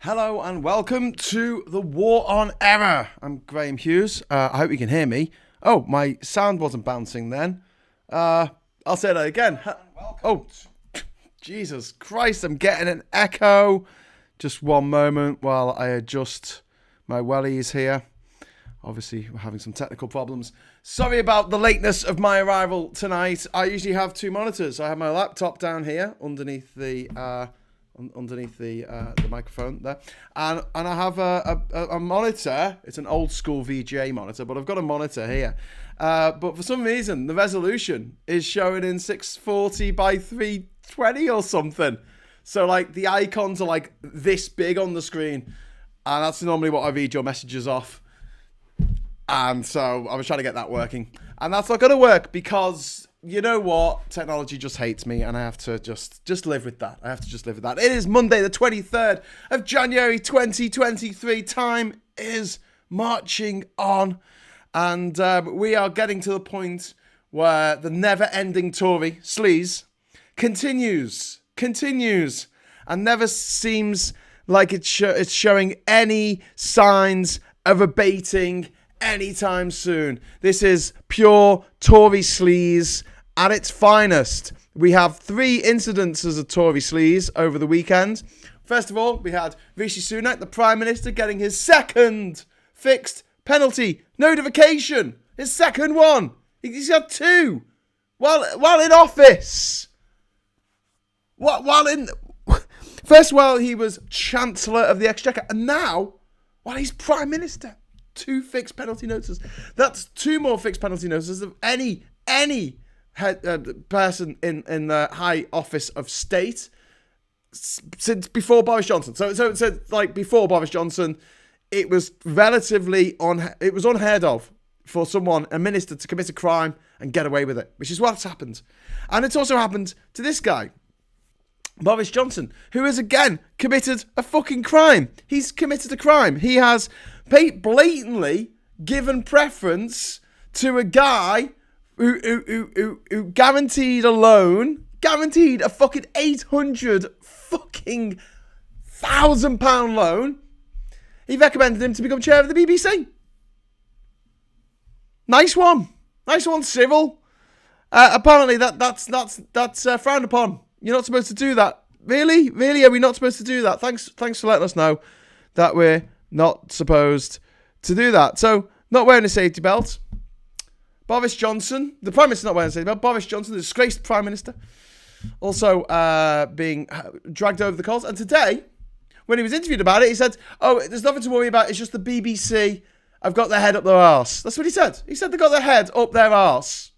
Hello and welcome to the War on Error. I'm Graham Hughes. I hope you can hear me. Oh, my sound wasn't bouncing then. I'll say that again. Oh, Jesus Christ, I'm getting an echo. Just one moment while I adjust my wellies here. Obviously, we're having some technical problems. Sorry about the lateness of my arrival tonight. I usually have two monitors. I have my laptop down here underneath the microphone there, and I have a monitor. It's an old school VGA monitor, but I've got a monitor here. But for some reason, the resolution is showing in 640 by 320 or something. So like the icons are like this big on the screen, and that's normally what I read your messages off. And so I was trying to get that working, and that's not going to work because you know what? Technology just hates me, and I have to just live with that. I have to just live with that. It is Monday, the 23rd of January, 2023. Time is marching on, and we are getting to the point where the never-ending Tory sleaze continues, and never seems like it's showing any signs of abating anytime soon. This is pure Tory sleaze at its finest. We have three incidences of Tory sleaze over the weekend. First of all, we had Rishi Sunak, the Prime Minister, getting his second fixed penalty notification. His second one. He's had two while in office. While he was Chancellor of the Exchequer, and now while he's Prime Minister. Two fixed penalty notices. That's two more fixed penalty notices of any person in the high office of state since before Boris Johnson. So like before Boris Johnson, it was it was unheard of for a minister to commit a crime and get away with it, which is what's happened. And it's also happened to this guy, Boris Johnson, who has again committed a fucking crime. He's committed a crime. He has blatantly given preference to a guy who guaranteed a loan, guaranteed a fucking £800,000 loan. He recommended him to become chair of the BBC. Nice one, Cyril. Apparently that's frowned upon. You're not supposed to do that. Really? Are we not supposed to do that? Thanks for letting us know that we're not supposed to do that. So, not wearing a safety belt. Boris Johnson, the Prime Minister not wearing a safety belt. Boris Johnson, the disgraced Prime Minister, also being dragged over the coals. And today, when he was interviewed about it, he said, "Oh, there's nothing to worry about. It's just the BBC. I've got their head up their arse." That's what he said. He said they got their head up their arse.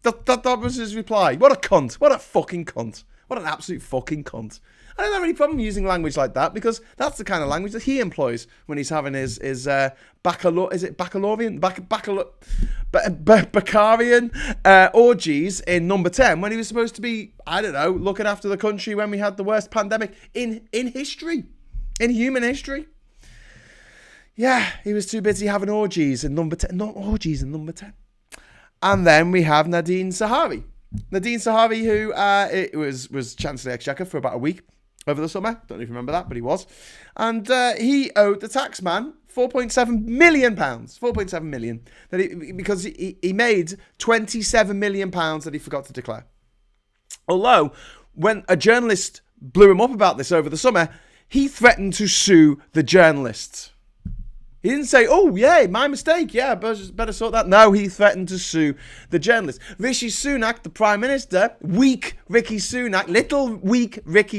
That was his reply. What a cunt. What a fucking cunt. What an absolute fucking cunt. I don't have any problem using language like that because that's the kind of language that he employs when he's having his Baccalaurean orgies in Number 10 when he was supposed to be, I don't know, looking after the country when we had the worst pandemic in history, in human history. Yeah, he was too busy having orgies in Number 10, not orgies in Number 10. And then we have Nadine Sahari, who was Chancellor of the Exchequer for about a week over the summer. Don't know if you remember that, but he was. And he owed the taxman £4.7 million. £4.7 million. Because he made £27 million that he forgot to declare. Although, when a journalist blew him up about this over the summer, he threatened to sue the journalists. He didn't say, "Oh, yeah, my mistake. Yeah, better sort that." No, he threatened to sue the journalist. Rishi Sunak, the Prime Minister, little weak Rishi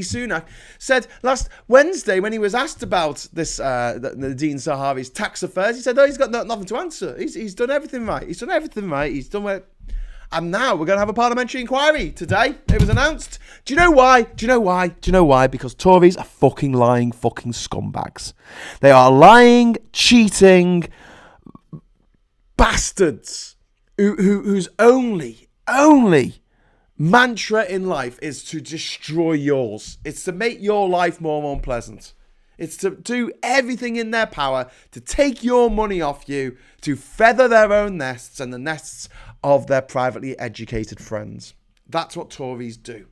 Sunak, said last Wednesday when he was asked about this, Nadine Sahari's tax affairs, he said, "Oh, he's got nothing to answer. He's Done everything right. He's done what." And now we're going to have a parliamentary inquiry today. It was announced. Do you know why? Because Tories are fucking lying fucking scumbags. They are lying, cheating bastards whose only mantra in life is to destroy yours. It's to make your life more unpleasant. It's to do everything in their power to take your money off you, to feather their own nests and the nests of their privately educated friends. That's what Tories do.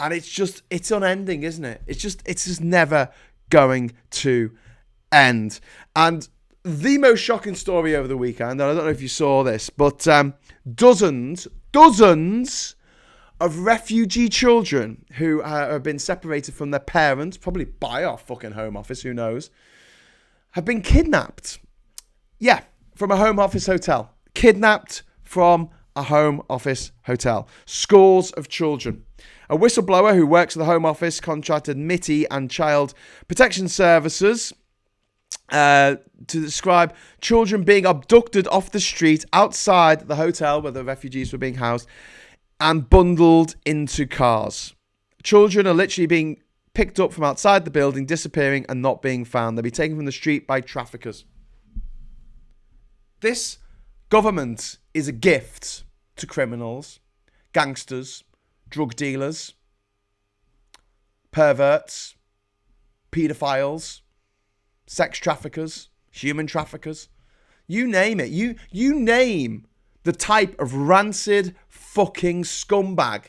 And it's unending, isn't it? It's just never going to end. And the most shocking story over the weekend, and I don't know if you saw this, but dozens of refugee children who have been separated from their parents, probably by our fucking Home Office, who knows, have been kidnapped. Yeah, from a Home Office hotel. Kidnapped from a Home Office hotel. Scores of children. A whistleblower who works at the Home Office contracted MITI and Child Protection Services to describe children being abducted off the street outside the hotel where the refugees were being housed and bundled into cars. Children are literally being picked up from outside the building, disappearing and not being found. They'll be taken from the street by traffickers. This government is a gift to criminals, gangsters, drug dealers, perverts, paedophiles, sex traffickers, human traffickers. You name it. You name the type of rancid fucking scumbag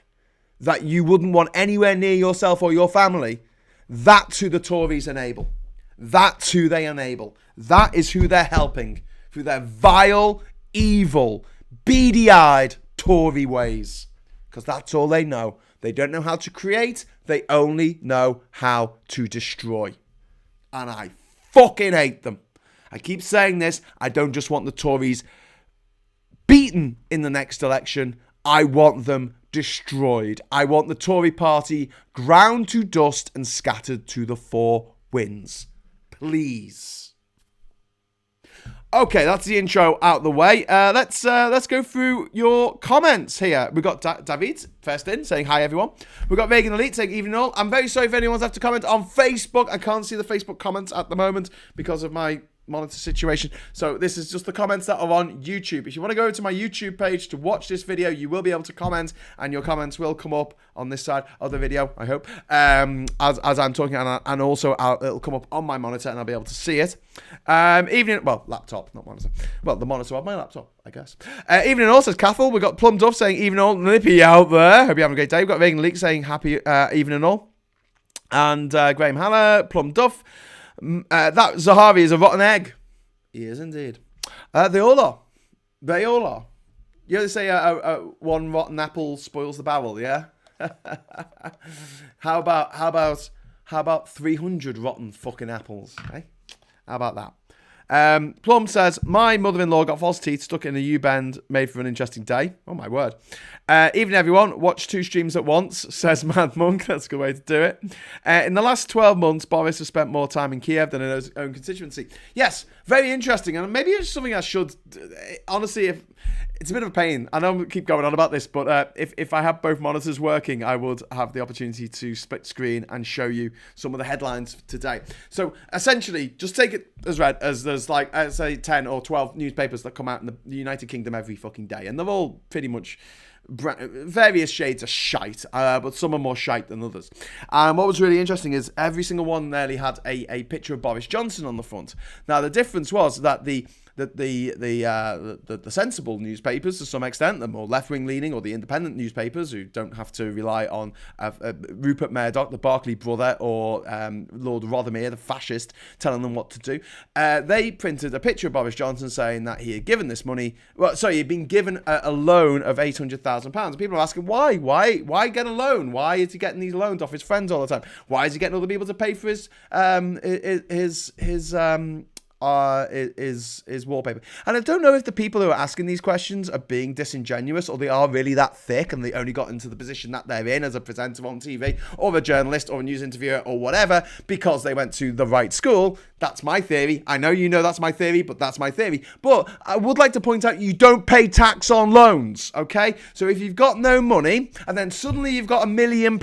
that you wouldn't want anywhere near yourself or your family. That's who the Tories enable. That's who they enable. That is who they're helping through their vile, evil, beady-eyed Tory ways. Because that's all they know. They don't know how to create. They only know how to destroy. And I fucking hate them. I keep saying this. I don't just want the Tories beaten in the next election. I want them destroyed. I want the Tory party ground to dust and scattered to the four winds. Please. Okay, that's the intro out the way. Let's go through your comments here. We've got David first in saying hi everyone. We've got Vegan Elite saying evening all. I'm very sorry if anyone's have to comment on Facebook. I can't see the Facebook comments at the moment because of my monitor situation. So this is just the comments that are on YouTube. If you want to go to my YouTube page to watch this video, you will be able to comment, and your comments will come up on this side of the video, I hope, as I'm talking, and also it'll come up on my monitor and I'll be able to see it. Laptop, not monitor. Well, the monitor of my laptop, I guess. Evening all says Cathal. We've got Plum Duff saying evening all, nippy out there. Hope you're having a great day. We've got Vegan Leak saying happy evening all. And Graham Haller, Plum Duff. That Zahari is a rotten egg. He is indeed. They all are. They all are. You know they say one rotten apple spoils the barrel, yeah? How about 300 rotten fucking apples, eh? How about that? Plum says, my mother-in-law got false teeth stuck in a U-bend, made for an interesting day. Oh, my word. Evening, everyone. Watch 2 streams at once, says Mad Monk. That's a good way to do it. In the last 12 months, Boris has spent more time in Kiev than in his own constituency. Yes, very interesting. And maybe it's something I should... Honestly, if it's a bit of a pain. I know I keep going on about this, but if I have both monitors working, I would have the opportunity to split screen and show you some of the headlines today. So essentially, just take it as read, as there's like, say, 10 or 12 newspapers that come out in the United Kingdom every fucking day. And they're all pretty much various shades of shite, but some are more shite than others. And what was really interesting is every single one nearly had a picture of Boris Johnson on the front. Now, the difference was that the sensible newspapers, to some extent, the more left-wing leaning, or the independent newspapers who don't have to rely on Rupert Murdoch, the Barclay brother, or Lord Rothermere, the fascist, telling them what to do. They printed a picture of Boris Johnson saying that he had given this money. He'd been given a loan of £800,000. People are asking why? Why get a loan? Why is he getting these loans off his friends all the time? Why is he getting other people to pay for his wallpaper? And I don't know if the people who are asking these questions are being disingenuous, or they are really that thick and they only got into the position that they're in as a presenter on TV, or a journalist, or a news interviewer, or whatever, because they went to the right school. That's my theory. I know you know that's my theory, but that's my theory. But I would like to point out, you don't pay tax on loans, okay? So if you've got no money, and then suddenly you've got £1 million,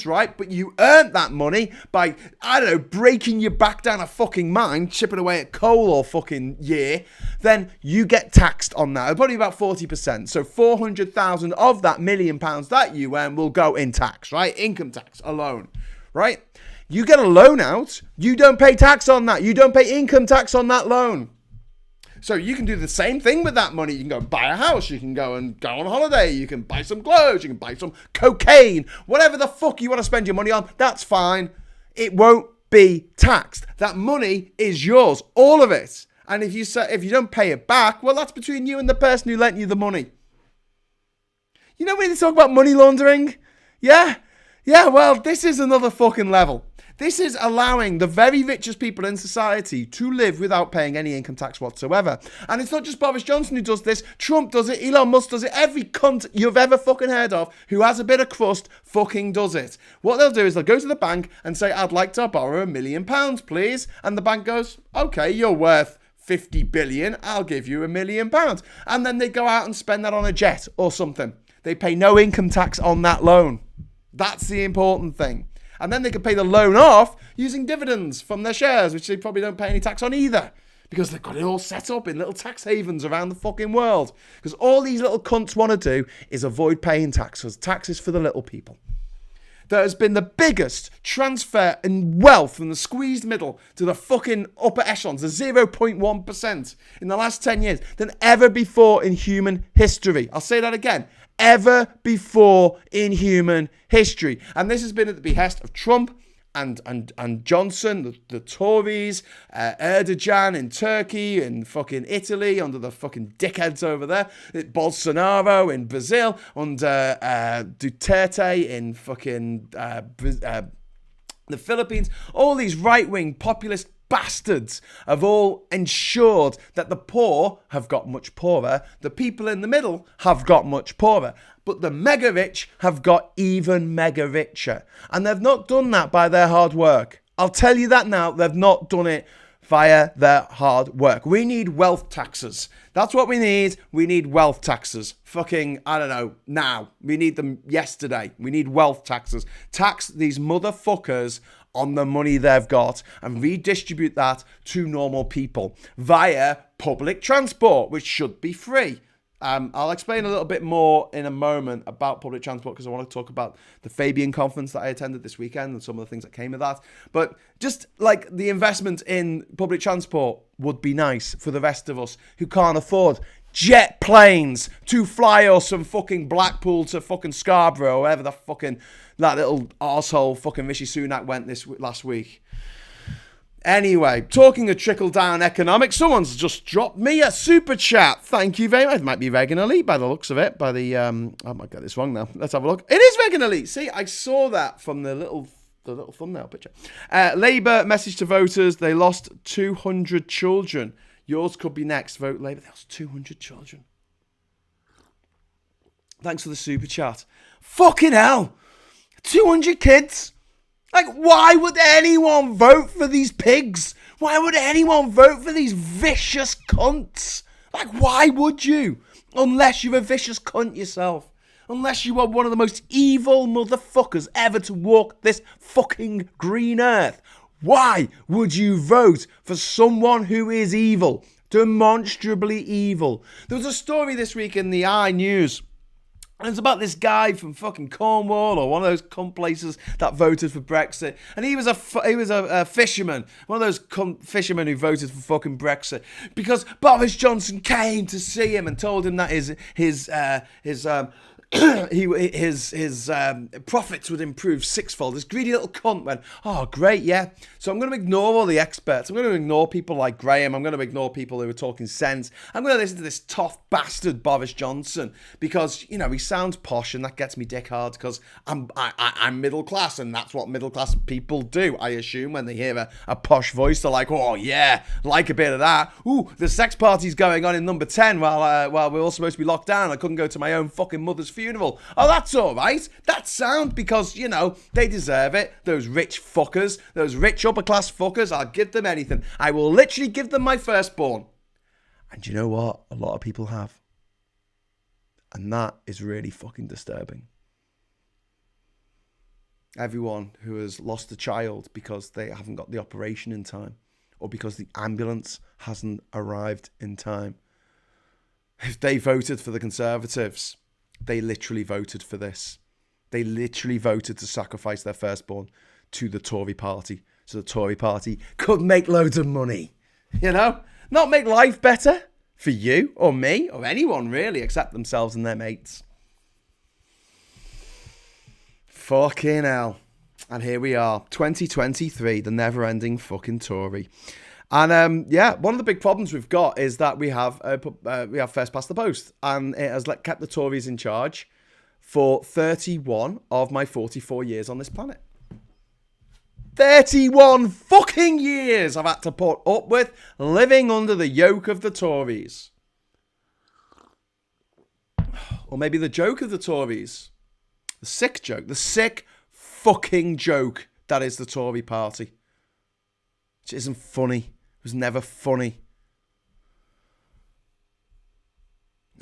right? But you earned that money by, I don't know, breaking your back down a fucking mine, chipping away at coal all fucking year, then you get taxed on that. Probably about 40%. So 400,000 of that £1 million that you earn will go in tax, right? Income tax alone, right? You get a loan out, you don't pay tax on that. You don't pay income tax on that loan. So you can do the same thing with that money. You can go and buy a house. You can go on holiday. You can buy some clothes. You can buy some cocaine. Whatever the fuck you want to spend your money on, that's fine. It won't be taxed. That money is yours, all of it. And if you don't pay it back, well, that's between you and the person who lent you the money. You know when they talk about money laundering? Yeah, well, this is another fucking level. This is allowing the very richest people in society to live without paying any income tax whatsoever. And it's not just Boris Johnson who does this. Trump does it. Elon Musk does it. Every cunt you've ever fucking heard of who has a bit of crust fucking does it. What they'll do is they'll go to the bank and say, I'd like to borrow £1 million, please. And the bank goes, okay, you're worth 50 billion. I'll give you £1 million. And then they go out and spend that on a jet or something. They pay no income tax on that loan. That's the important thing. And then they can pay the loan off using dividends from their shares, which they probably don't pay any tax on either, because they've got it all set up in little tax havens around the fucking world. Because all these little cunts want to do is avoid paying tax, because tax is for the little people. There has been the biggest transfer in wealth from the squeezed middle to the fucking upper echelons, the 0.1% in the last 10 years than ever before in human history. I'll say that again. Ever before in human history. And this has been at the behest of Trump and Johnson, the Tories, Erdogan in Turkey, in fucking Italy, under the fucking dickheads over there, Bolsonaro in Brazil, under Duterte in fucking the Philippines. All these right-wing populist bastards have all ensured that the poor have got much poorer, the people in the middle have got much poorer, but the mega rich have got even mega richer. And they've not done that by their hard work. I'll tell you that now, they've not done it via their hard work. We need wealth taxes. That's what we need. We need wealth taxes. Fucking, I don't know, now. We need them yesterday. We need wealth taxes. Tax these motherfuckers on the money they've got and redistribute that to normal people via public transport, which should be free. I'll explain a little bit more in a moment about public transport, because I want to talk about the Fabian conference that I attended this weekend and some of the things that came of that. But just like the investment in public transport would be nice for the rest of us who can't afford jet planes to fly us from fucking Blackpool to fucking Scarborough, or wherever that little arsehole fucking Rishi Sunak went last week. Anyway, talking of trickle-down economics, someone's just dropped me a super chat. Thank you very much. It might be Regan Elite by the looks of it. I might get this wrong now. Let's have a look. It is Regan Elite. See, I saw that from the little thumbnail picture. Labour message to voters. They lost 200 children. Yours could be next. Vote Labour. They lost 200 children. Thanks for the super chat. Fucking hell. 200 kids. Like, why would anyone vote for these pigs? Why would anyone vote for these vicious cunts? Like, why would you? Unless you're a vicious cunt yourself. Unless you are one of the most evil motherfuckers ever to walk this fucking green earth. Why would you vote for someone who is evil? Demonstrably evil. There was a story this week in the iNews. And it's about this guy from fucking Cornwall, or one of those cunt places that voted for Brexit. And he was a fisherman, one of those cunt fishermen who voted for fucking Brexit, because Boris Johnson came to see him and told him that his profits would improve sixfold. This greedy little cunt went, oh, great, yeah. So I'm going to ignore all the experts. I'm going to ignore people like Graham. I'm going to ignore people who are talking sense. I'm going to listen to this tough bastard Boris Johnson because, you know, he sounds posh and that gets me dick hard because I'm middle class, and that's what middle class people do, I assume, when they hear a posh voice. They're like, oh, yeah, like a bit of that. Ooh, the sex party's going on in number 10 while we're all supposed to be locked down. I couldn't go to my own fucking mother's funeral. Oh, that's all right. That's sound because, you know, they deserve it. Those rich fuckers, those rich upper class fuckers, I'll give them anything. I will literally give them my firstborn. And you know what? A lot of people have. And that is really fucking disturbing. Everyone who has lost a child because they haven't got the operation in time, or because the ambulance hasn't arrived in time. If they voted for the Conservatives, they literally voted for this. They literally voted to sacrifice their firstborn to the Tory party, so the Tory party could make loads of money. You know? Not make life better for you or me or anyone really except themselves and their mates. Fucking hell. And here we are, 2023, the never-ending fucking Tory. And one of the big problems we've got is that we have first past the post, and it has kept the Tories in charge for 31 of my 44 years on this planet. 31 fucking years I've had to put up with living under the yoke of the Tories. Or maybe the joke of the Tories. The sick joke. The sick fucking joke that is the Tory party. Which isn't funny. It was never funny.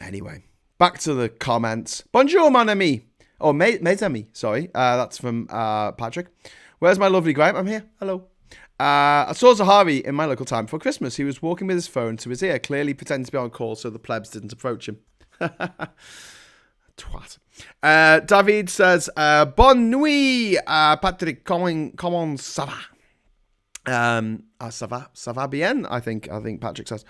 Anyway, back to the comments. Bonjour, mon ami. Oh, mes amis, sorry. That's from Patrick. Where's my lovely Graham? I'm here. Hello. I saw Zahari in my local time for Christmas. He was walking with his phone to his ear, clearly pretending to be on call so the plebs didn't approach him. Twat. David says, Bonne nuit, Patrick. Comment ça va? Ça va bien, I think Patrick says.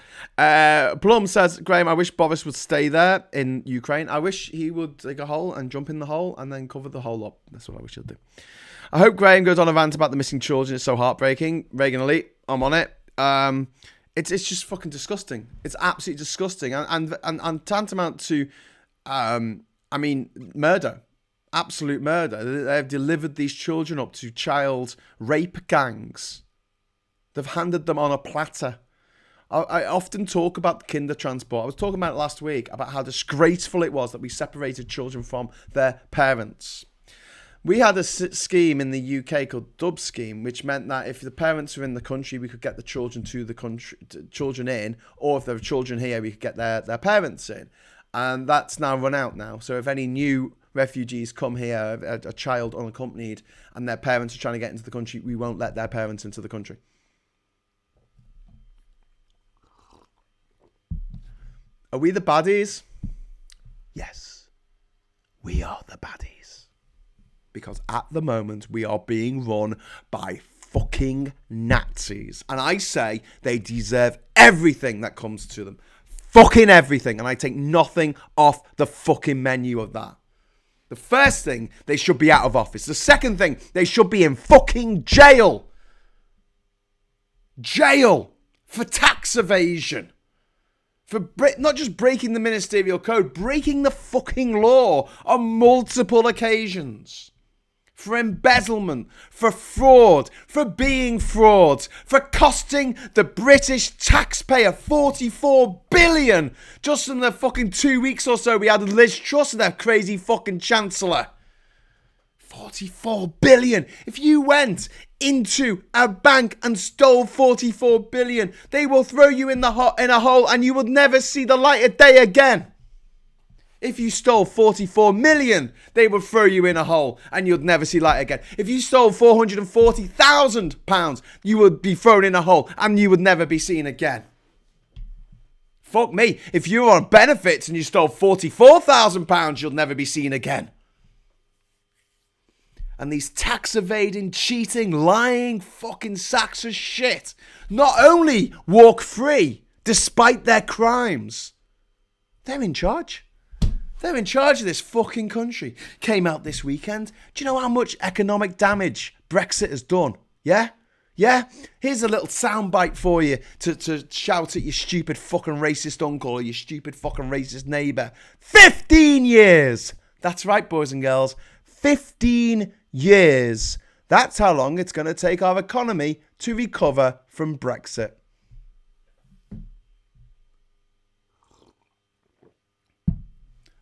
Plum says, Graham, I wish Boris would stay there in Ukraine. I wish he would dig a hole and jump in the hole and then cover the hole up. That's what I wish he'd do. I hope Graham goes on a rant about the missing children. It's so heartbreaking. Reagan Elite, I'm on it. It's just fucking disgusting. It's absolutely disgusting and tantamount to, murder. Absolute murder. They've delivered these children up to child rape gangs. They've handed them on a platter. I often talk about kinder transport. I was talking about it last week, about how disgraceful it was that we separated children from their parents. We had a scheme in the UK called Dub Scheme, which meant that if the parents were in the country, we could get the children to the country, children in, or if there were children here, we could get their parents in. And that's now run out now. So if any new refugees come here, a child unaccompanied, and their parents are trying to get into the country, we won't let their parents into the country. Are we the baddies? Yes, we are the baddies. Because at the moment, we are being run by fucking Nazis. And I say they deserve everything that comes to them. Fucking everything. And I take nothing off the fucking menu of that. The first thing, they should be out of office. The second thing, they should be in fucking jail. Jail for tax evasion. For not just breaking the ministerial code, breaking the fucking law on multiple occasions. For embezzlement, for fraud, for being frauds, for costing the British taxpayer 44 billion. Just in the fucking 2 weeks or so we had Liz Truss and that crazy fucking chancellor. 44 billion. If you went into a bank and stole 44 billion, they will throw you in a hole and you would never see the light of day again. If you stole 44 million, they would throw you in a hole and you'd never see light again. If you stole £440,000, you would be thrown in a hole and you would never be seen again. Fuck me. If you were on benefits and you stole £44,000, you'll never be seen again. And these tax evading, cheating, lying fucking sacks of shit not only walk free despite their crimes, they're in charge. They're in charge of this fucking country. Came out this weekend. Do you know how much economic damage Brexit has done? Yeah? Yeah? Here's a little soundbite for you to shout at your stupid fucking racist uncle or your stupid fucking racist neighbour. 15 years! That's right, boys and girls. 15 years. That's how long it's going to take our economy to recover from Brexit.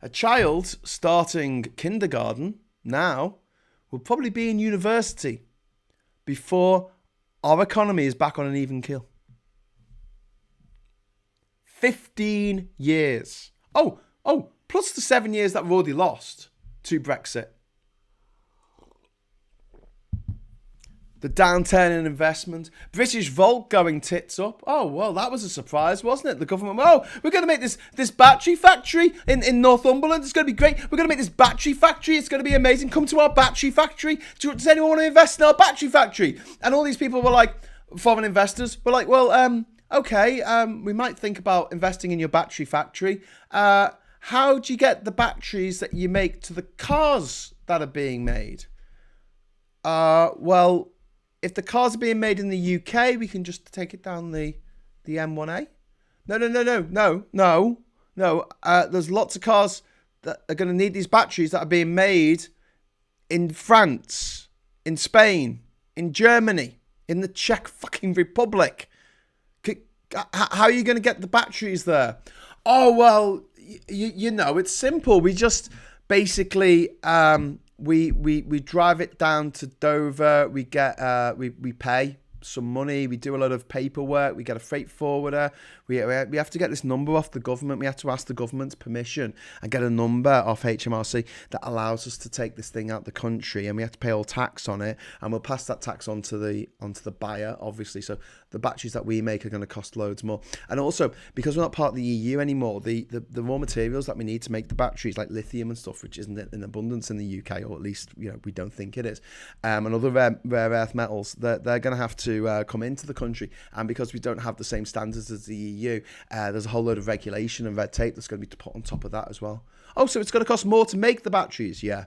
A child starting kindergarten now will probably be in university before our economy is back on an even keel. 15 years. Oh, plus the 7 years that we've already lost to Brexit. The downturn in investment. British Volt going tits up. Oh, well, that was a surprise, wasn't it? The government, we're going to make this battery factory in Northumberland. It's going to be great. We're going to make this battery factory. It's going to be amazing. Come to our battery factory. Does anyone want to invest in our battery factory? And all these people were like, foreign investors were like, well, okay, we might think about investing in your battery factory. How do you get the batteries that you make to the cars that are being made? Well, if the cars are being made in the UK, we can just take it down the M1A. No. There's lots of cars that are going to need these batteries that are being made in France, in Spain, in Germany, in the Czech fucking Republic. How are you going to get the batteries there? Oh, well, you know, it's simple. We just basically we drive it down to Dover. We get we pay some money. We do a lot of paperwork. We get a freight forwarder. We have to get this number off the government. We have to ask the government's permission and get a number off HMRC that allows us to take this thing out the country, and we have to pay all tax on it, and we'll pass that tax on to the buyer, obviously. So the batteries that we make are going to cost loads more. And also, because we're not part of the EU anymore, the raw materials that we need to make the batteries, like lithium and stuff, which isn't in abundance in the UK, or at least, you know, we don't think it is, and other rare earth metals, they're going to have to come into the country. And because we don't have the same standards as the EU, there's a whole load of regulation and red tape that's going to be put on top of that as well. Oh, so it's going to cost more to make the batteries? Yeah.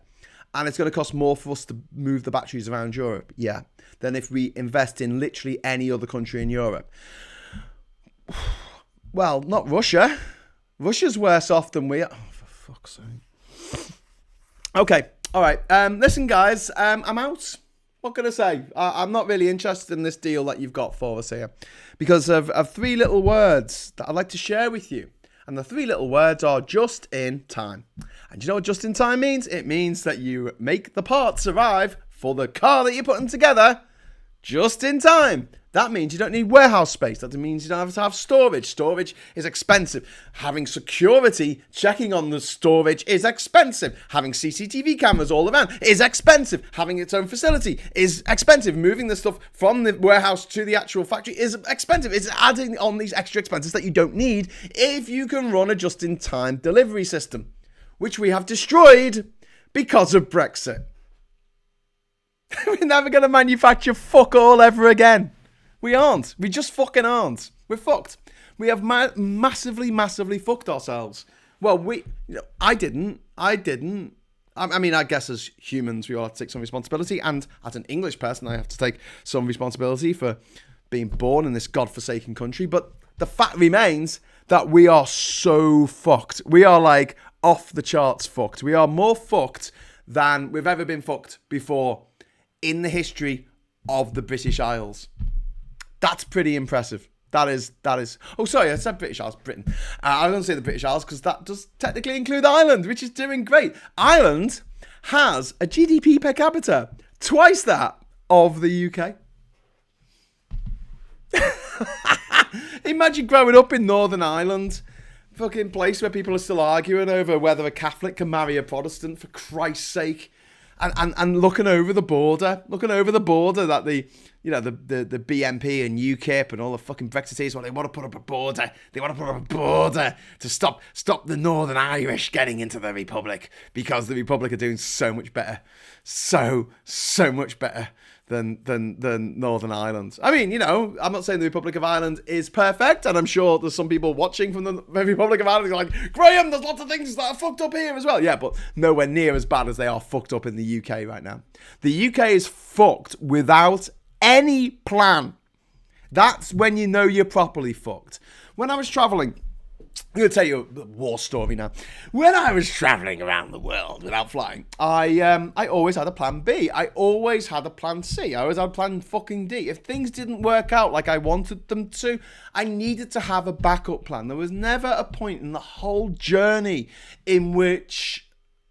And it's going to cost more for us to move the batteries around Europe? Yeah. Than if we invest in literally any other country in Europe. Well, not Russia. Russia's worse off than we are. Oh, for fuck's sake. Okay. All right. Listen, guys, I'm out. What can I say? I'm not really interested in this deal that you've got for us here, because of 3 little words that I'd like to share with you. And the 3 little words are just in time. And you know what just in time means? It means that you make the parts arrive for the car that you're putting together just in time. That means you don't need warehouse space. That means you don't have to have storage. Storage is expensive. Having security checking on the storage is expensive. Having CCTV cameras all around is expensive. Having its own facility is expensive. Moving the stuff from the warehouse to the actual factory is expensive. It's adding on these extra expenses that you don't need if you can run a just-in-time delivery system, which we have destroyed because of Brexit. We're never going to manufacture fuck all ever again. We aren't. We just fucking aren't. We're fucked. We have massively fucked ourselves. Well, I didn't. I mean, I guess as humans, we all have to take some responsibility. And as an English person, I have to take some responsibility for being born in this godforsaken country. But the fact remains that we are so fucked. We are like off the charts fucked. We are more fucked than we've ever been fucked before in the history of the British Isles. That's pretty impressive. That is. Oh, sorry, I said British Isles, Britain. I was going to say the British Isles because that does technically include Ireland, which is doing great. Ireland has a GDP per capita twice that of the UK. Imagine growing up in Northern Ireland, fucking place where people are still arguing over whether a Catholic can marry a Protestant, for Christ's sake. And looking over the border that the BNP and UKIP and all the fucking Brexiteers, well, they want to put up a border. They want to put up a border to stop the Northern Irish getting into the Republic, because the Republic are doing so much better. So much better than Northern Ireland. I mean, you know, I'm not saying the Republic of Ireland is perfect, and I'm sure there's some people watching from the Republic of Ireland who are like, Graham, there's lots of things that are fucked up here as well. Yeah, but nowhere near as bad as they are fucked up in the UK right now. The UK is fucked without any plan. That's when you know you're properly fucked. When I was travelling, I'm going to tell you a war story now. When I was travelling around the world without flying, I always had a plan B. I always had a plan C. I always had a plan fucking D. If things didn't work out like I wanted them to, I needed to have a backup plan. There was never a point in the whole journey in which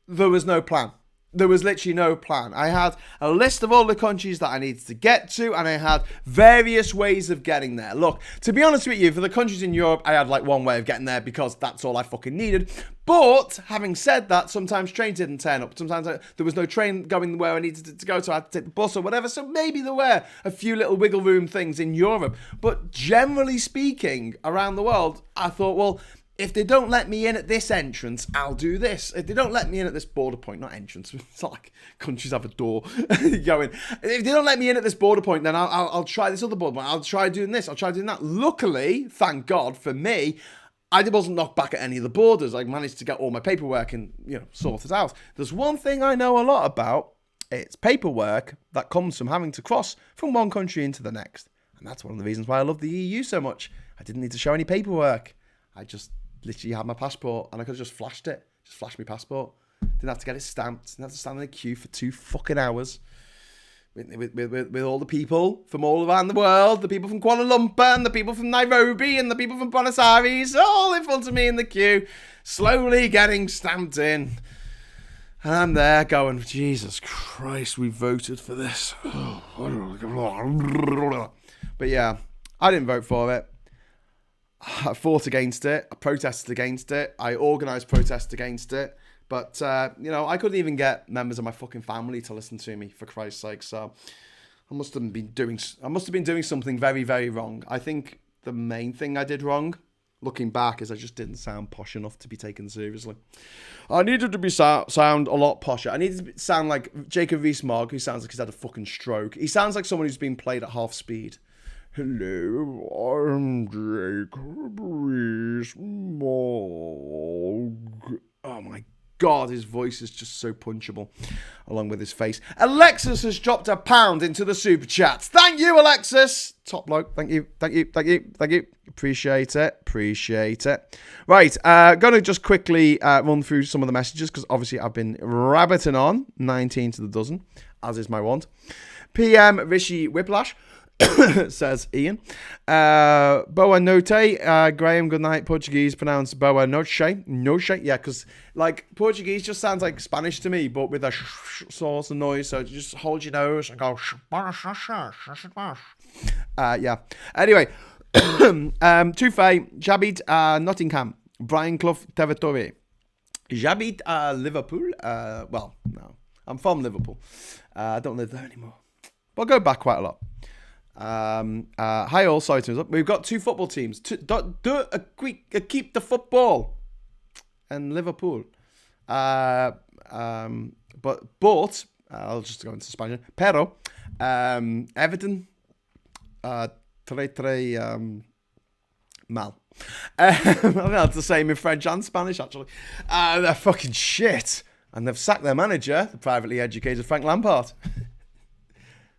there was no plan. There was literally no plan. I had a list of all the countries that I needed to get to, and I had various ways of getting there. Look, to be honest with you, for the countries in Europe, I had like one way of getting there because that's all I fucking needed. But having said that, sometimes trains didn't turn up. Sometimes there was no train going where I needed it to go, so I had to take the bus or whatever. So maybe there were a few little wiggle room things in Europe. But generally speaking, around the world, I thought, well, if they don't let me in at this entrance, I'll do this. If they don't let me in at this border point, not entrance, it's not like countries have a door going. If they don't let me in at this border point, then I'll try this other border point. I'll try doing this. I'll try doing that. Luckily, thank God for me, I wasn't knocked back at any of the borders. I managed to get all my paperwork and, sorted out. There's one thing I know a lot about, It's paperwork that comes from having to cross from one country into the next. And that's one of the reasons why I love the EU so much. I didn't need to show any paperwork. I just literally had my passport and I could have just flashed it. Just flashed my passport. Didn't have to get it stamped. Didn't have to stand in a queue for 2 fucking hours. With all the people from all around the world, the people from Kuala Lumpur and the people from Nairobi and the people from Buenos Aires, all in front of me in the queue, slowly getting stamped in. And I'm there going, Jesus Christ, we voted for this. But yeah, I didn't vote for it. I fought against it. I protested against it. I organised protests against it. But, I couldn't even get members of my fucking family to listen to me, for Christ's sake. So I must have been doing something very, very wrong. I think the main thing I did wrong, looking back, is I just didn't sound posh enough to be taken seriously. I needed to be sound a lot posher. I needed to sound like Jacob Rees-Mogg, who sounds like he's had a fucking stroke. He sounds like someone who's been played at half speed. Hello, I'm Jacob Rees-Mogg. Oh my God, his voice is just so punchable, along with his face. Alexis has dropped £1 into the super chat. Thank you, Alexis. Top bloke. Thank you. Appreciate it. Right, going to just quickly run through some of the messages, because obviously I've been rabbiting on, 19 to the dozen, as is my wont. PM Rishi Whiplash. Says Ian. Boa noite. Graham, good night. Portuguese pronounced boa noche. Noche. Yeah, because like Portuguese just sounds like Spanish to me, but with a source of noise. So just hold your nose and go. Yeah. Anyway, Tufe, Jabit, Nottingham, Brian Clough, Territory. Jabit, Liverpool. Well, no, I'm from Liverpool. I don't live there anymore, but I go back quite a lot. Hi all, sorry to interrupt. We've got 2 football teams. Keep the football and Liverpool. But I'll just go into Spanish. Pero Everton tre mal. I think that's the same in French and Spanish actually. They're fucking shit, and they've sacked their manager, the privately educated Frank Lampard.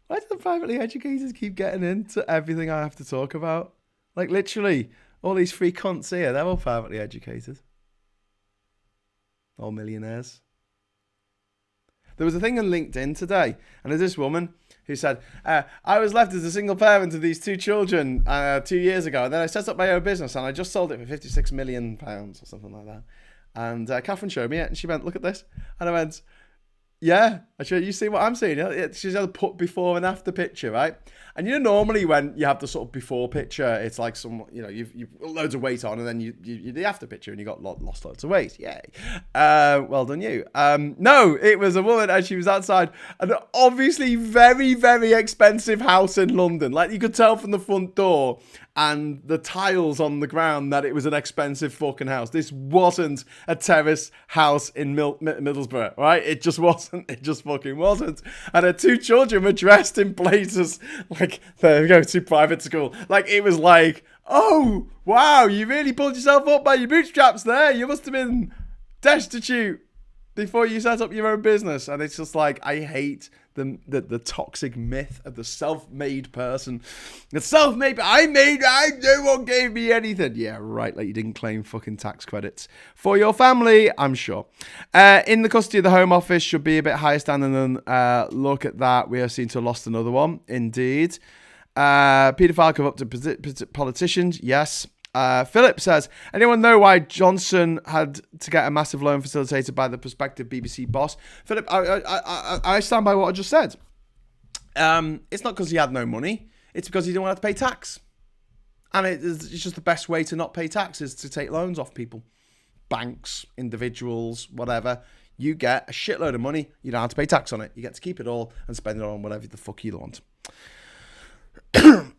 Why do the privately educated keep getting into everything I have to talk about? Like, literally, all these free cunts here, they're all privately educated. All millionaires. There was a thing on LinkedIn today, and there's this woman who said, I was left as a single parent of these 2 children 2 years ago, and then I set up my own business, and I just sold it for £56 million or something like that. And Catherine showed me it, and she went, look at this. And I went... Yeah, actually, you see what I'm seeing? She's had a put before and after picture, right? And normally when you have the sort of before picture, it's like some, you've loads of weight on, and then you the after picture and you got lost loads of weight. Yay. Well done you. No, it was a woman and she was outside an obviously very, very expensive house in London. Like you could tell from the front door and the tiles on the ground that it was an expensive fucking house. This wasn't a terrace house in Middlesbrough, right? It just wasn't. It just fucking wasn't. And her 2 children were dressed in places like they go to private school. Like it was like, oh wow, you really pulled yourself up by your bootstraps there. You must have been destitute before you set up your own business. And it's just like, I hate the toxic myth of the self-made person. The self-made, no one gave me anything. Yeah, right, like you didn't claim fucking tax credits for your family, I'm sure. In the custody of the Home Office should be a bit higher standing than, look at that, we have seen to have lost another one, indeed. Paedophile come up to politicians, yes. Philip says, anyone know why Johnson had to get a massive loan facilitated by the prospective BBC boss? Philip, I stand by what I just said. It's not because he had no money. It's because he didn't want to pay tax. And it's just the best way to not pay tax is to take loans off people. Banks, individuals, whatever. You get a shitload of money. You don't have to pay tax on it. You get to keep it all and spend it on whatever the fuck you want.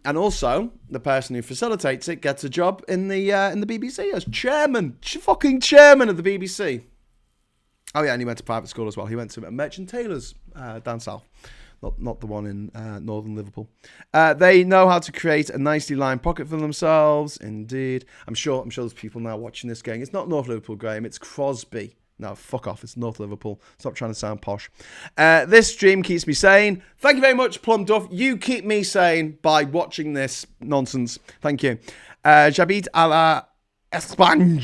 And also, the person who facilitates it gets a job in the BBC as fucking chairman of the BBC. Oh yeah, and he went to private school as well. He went to Merchant Taylor's down south, not the one in northern Liverpool. They know how to create a nicely lined pocket for themselves. Indeed, I'm sure there's people now watching this going, it's not North Liverpool, Graham. It's Crosby, No, fuck off. It's North Liverpool. Stop trying to sound posh. This stream keeps me sane. Thank you very much, Plum Duff. You keep me sane by watching this nonsense. Thank you. J'habite à la Espagne.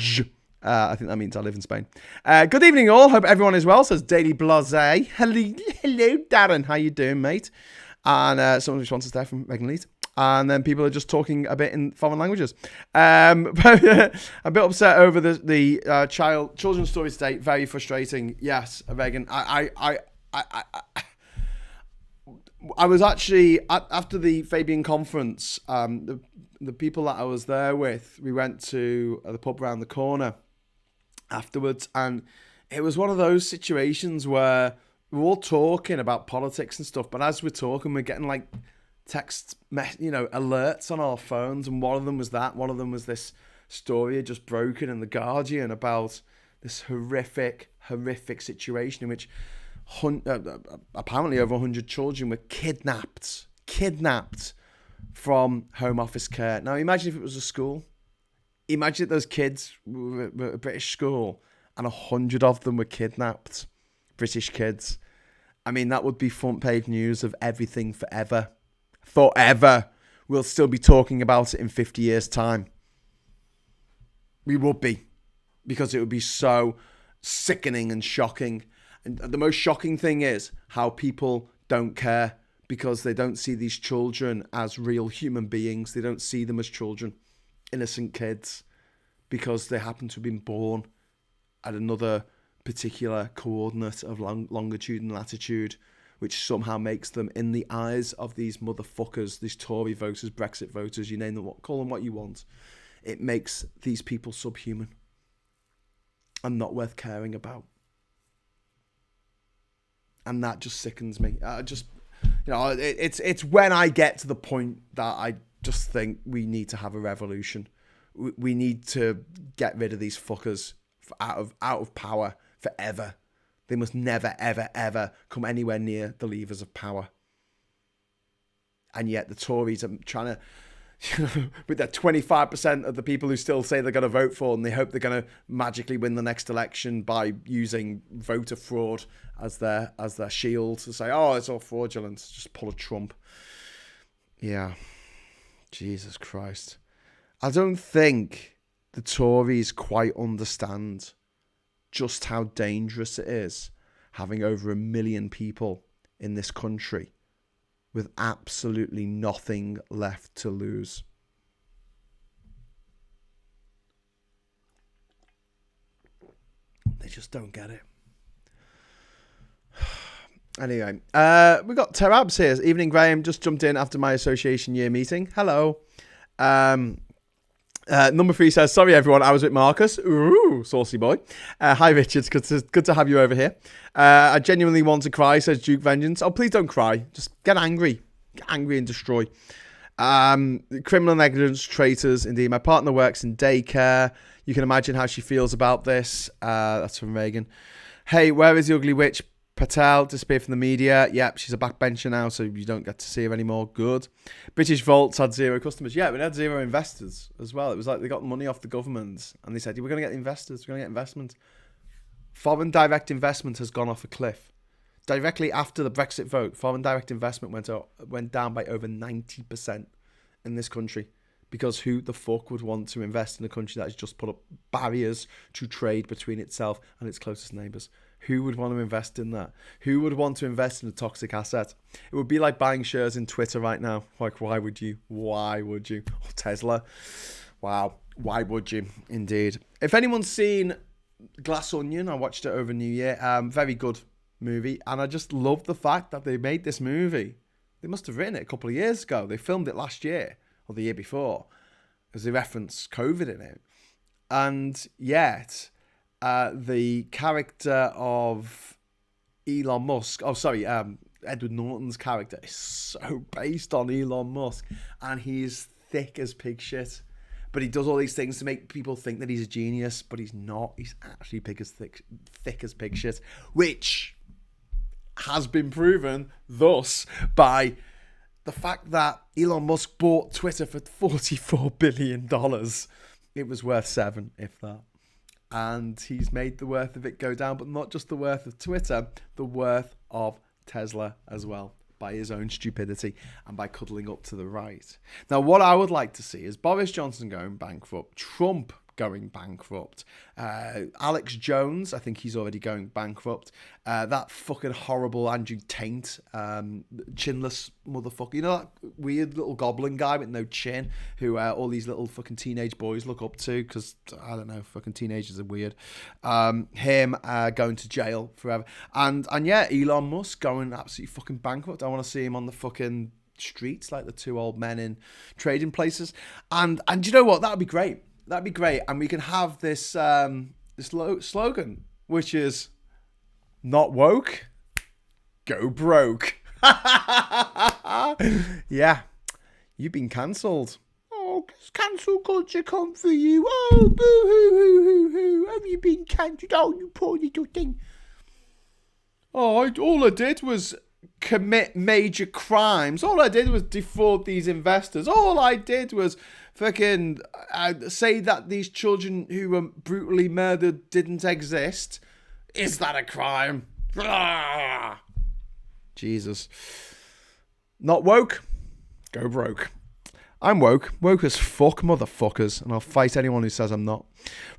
I think that means I live in Spain. Good evening, all. Hope everyone is well, says Daily Blase. Hello, Darren. How you doing, mate? And someone responds there from Megan Leeds. And then people are just talking a bit in foreign languages. A bit upset over the children's story today. Very frustrating. Yes, Megan. I was actually after the Fabian conference. The people that I was there with, we went to the pub around the corner afterwards, and it was one of those situations where we're all talking about politics and stuff, but as we're talking, we're getting like text, alerts on our phones, and one of them was that. One of them was this story had just broken in The Guardian about this horrific situation in which apparently over 100 children were kidnapped from Home Office care. Now imagine if it was a school. Imagine if those kids were at a British school and 100 of them were kidnapped. British kids. I mean, that would be front page news of everything forever. Forever. We'll still be talking about it in 50 years' time. We would be. Because it would be so sickening and shocking. And the most shocking thing is how people don't care because they don't see these children as real human beings. They don't see them as children, innocent kids, because they happen to have been born at another particular coordinate of longitude and latitude, which somehow makes them, in the eyes of these motherfuckers, these Tory voters, Brexit voters, you name them, call them what you want, it makes these people subhuman and not worth caring about. And that just sickens me. It's when I get to the point that I just think we need to have a revolution. We need to get rid of these fuckers out of power forever. They must never, ever, ever come anywhere near the levers of power. And yet the Tories are trying to, with their 25% of the people who still say they're going to vote for, and they hope they're going to magically win the next election by using voter fraud as their shield to say, oh, it's all fraudulent. Just pull a Trump. Yeah. Jesus Christ. I don't think the Tories quite understand just how dangerous it is having over 1 million people in this country with absolutely nothing left to lose. They just don't get it. Anyway, we got Terabs here. Evening, Graham. Just jumped in after my association year meeting. Hello. Number 3 says, sorry everyone, I was with Marcus. Ooh, saucy boy. Hi Richard, good to have you over here. I genuinely want to cry, says Duke Vengeance. Oh, please don't cry. Just get angry. Get angry and destroy. Criminal negligence, traitors. Indeed, my partner works in daycare. You can imagine how she feels about this. That's from Reagan. Hey, where is the ugly witch? Patel disappeared from the media. Yep, she's a backbencher now, so you don't get to see her anymore. Good. British Vaults had 0 customers. Yeah, but they had 0 investors as well. It was like they got money off the government, and they said, we're going to get investors, we're going to get investment. Foreign direct investment has gone off a cliff. Directly after the Brexit vote, foreign direct investment went down by over 90% in this country. Because who the fuck would want to invest in a country that has just put up barriers to trade between itself and its closest neighbours? Who would want to invest in that? Who would want to invest in a toxic asset? It would be like buying shares in Twitter right now. Like, why would you? Why would you? Or Tesla. Wow. Why would you? Indeed. If anyone's seen Glass Onion, I watched it over New Year. Very good movie. And I just love the fact that they made this movie. They must have written it a couple of years ago. They filmed it last year or the year before, because they reference COVID in it. And yet, the character of Elon Musk, Edward Norton's character is so based on Elon Musk, and he's thick as pig shit. But he does all these things to make people think that he's a genius, but he's not. He's actually thick as pig shit, which has been proven thus by the fact that Elon Musk bought Twitter for $44 billion. It was worth 7, if that. And he's made the worth of it go down, but not just the worth of Twitter, the worth of Tesla as well, by his own stupidity and by cuddling up to the right. Now, what I would like to see is Boris Johnson going bankrupt, Trump going bankrupt, Alex Jones, I think he's already going bankrupt, that fucking horrible Andrew Tate, chinless motherfucker, you know, that weird little goblin guy with no chin who all these little fucking teenage boys look up to because, I don't know, fucking teenagers are weird. Him going to jail forever. And yeah, Elon Musk going absolutely fucking bankrupt. I want to see him on the fucking streets like the two old men in trading places. And you know what? That would be great. That'd be great. And we can have this slogan, which is not woke, go broke. Yeah, you've been cancelled. Oh, cancel culture come for you. Oh, boo-hoo-hoo-hoo-hoo. Have you been cancelled? Oh, you poor little thing. Oh, all I did was commit major crimes. All I did was defraud these investors. All I did was fucking say that these children who were brutally murdered didn't exist. Is that a crime? Ah! Jesus. Not woke? Go broke. I'm woke. Woke as fuck, motherfuckers. And I'll fight anyone who says I'm not.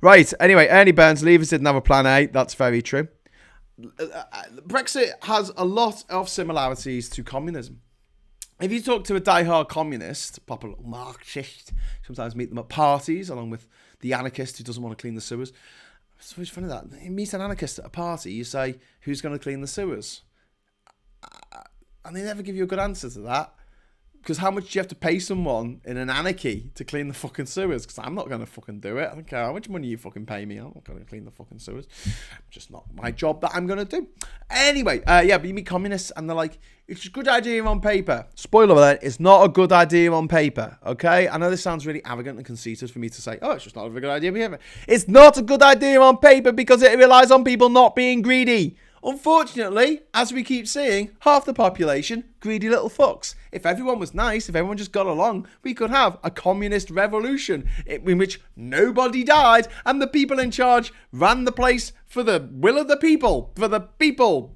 Right, anyway, Ernie Burns leavers didn't have a plan A. That's very true. Brexit has a lot of similarities to communism. If you talk to a diehard communist, proper little Marxist, sometimes meet them at parties, along with the anarchist who doesn't want to clean the sewers. It's always funny that. You meet an anarchist at a party, you say, who's going to clean the sewers? And they never give you a good answer to that. Because how much do you have to pay someone in an anarchy to clean the fucking sewers? Because I'm not going to fucking do it. I don't care how much money you fucking pay me. I'm not going to clean the fucking sewers. Just not my job that I'm going to do. Anyway, yeah, but you meet communists and they're like, it's a good idea on paper. Spoiler alert, it's not a good idea on paper, okay? I know this sounds really arrogant and conceited for me to say, oh, it's just not a very good idea on paper. It's not a good idea on paper because it relies on people not being greedy. Unfortunately, as we keep seeing, half the population, greedy little fucks. If everyone was nice, if everyone just got along, we could have a communist revolution in which nobody died and the people in charge ran the place for the will of the people,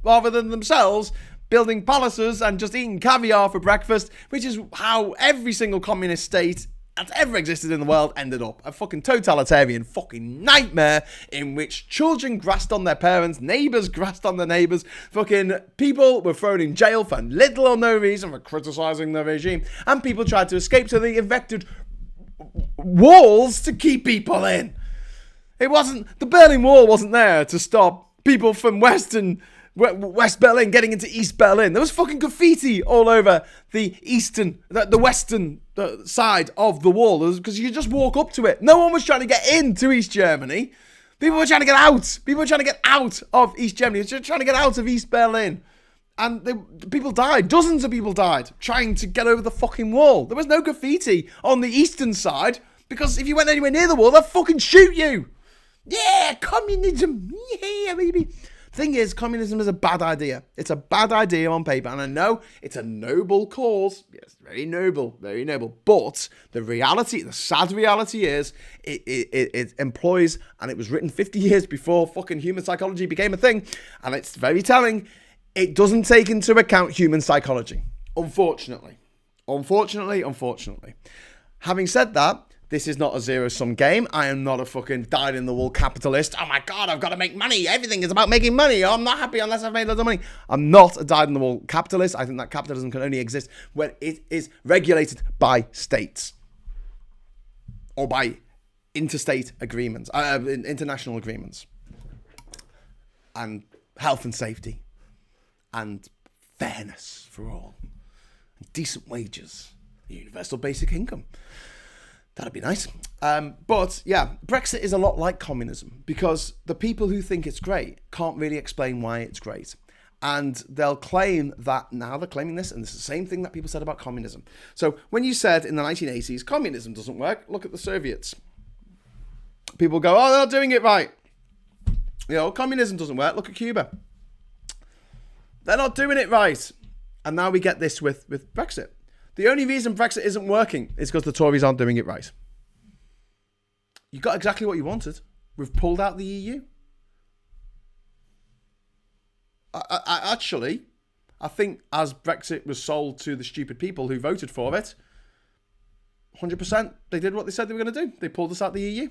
rather than themselves building palaces and just eating caviar for breakfast, which is how every single communist state that's ever existed in the world ended up. A fucking totalitarian fucking nightmare in which children grassed on their parents, neighbours grassed on their neighbours, fucking people were thrown in jail for little or no reason for criticising the regime, and people tried to escape, so they erected walls to keep people in. The Berlin Wall wasn't there to stop people from West Berlin getting into East Berlin. There was fucking graffiti all over the western side of the wall because you could just walk up to it. No one was trying to get into East Germany. People were trying to get out. People were trying to get out of East Germany. They were trying to get out of East Berlin. And people died. Dozens of people died trying to get over the fucking wall. There was no graffiti on the eastern side because if you went anywhere near the wall, they'd fucking shoot you. Yeah, communism. Yeah, baby. Thing is, communism is a bad idea. It's a bad idea on paper, and I know it's a noble cause. Yes, very noble, very noble. But the sad reality is, it employs, and it was written 50 years before fucking human psychology became a thing, and it's very telling. It doesn't take into account human psychology, unfortunately. Unfortunately. Having said that, this is not a zero-sum game. I am not a fucking dyed-in-the-wool capitalist. Oh my God, I've got to make money. Everything is about making money. Oh, I'm not happy unless I've made loads of money. I'm not a dyed-in-the-wool capitalist. I think that capitalism can only exist when it is regulated by states or by interstate agreements, international agreements, and health and safety, and fairness for all, and decent wages, universal basic income. That'd be nice. But yeah, Brexit is a lot like communism because the people who think it's great can't really explain why it's great. And they'll claim that, now they're claiming this, and it's the same thing that people said about communism. So when you said in the 1980s, communism doesn't work, look at the Soviets. People go, oh, they're not doing it right. You know, communism doesn't work, look at Cuba. They're not doing it right. And now we get this with Brexit. The only reason Brexit isn't working is because the Tories aren't doing it right. You got exactly what you wanted. We've pulled out the EU. I think as Brexit was sold to the stupid people who voted for it, 100% they did what they said they were going to do. They pulled us out the EU.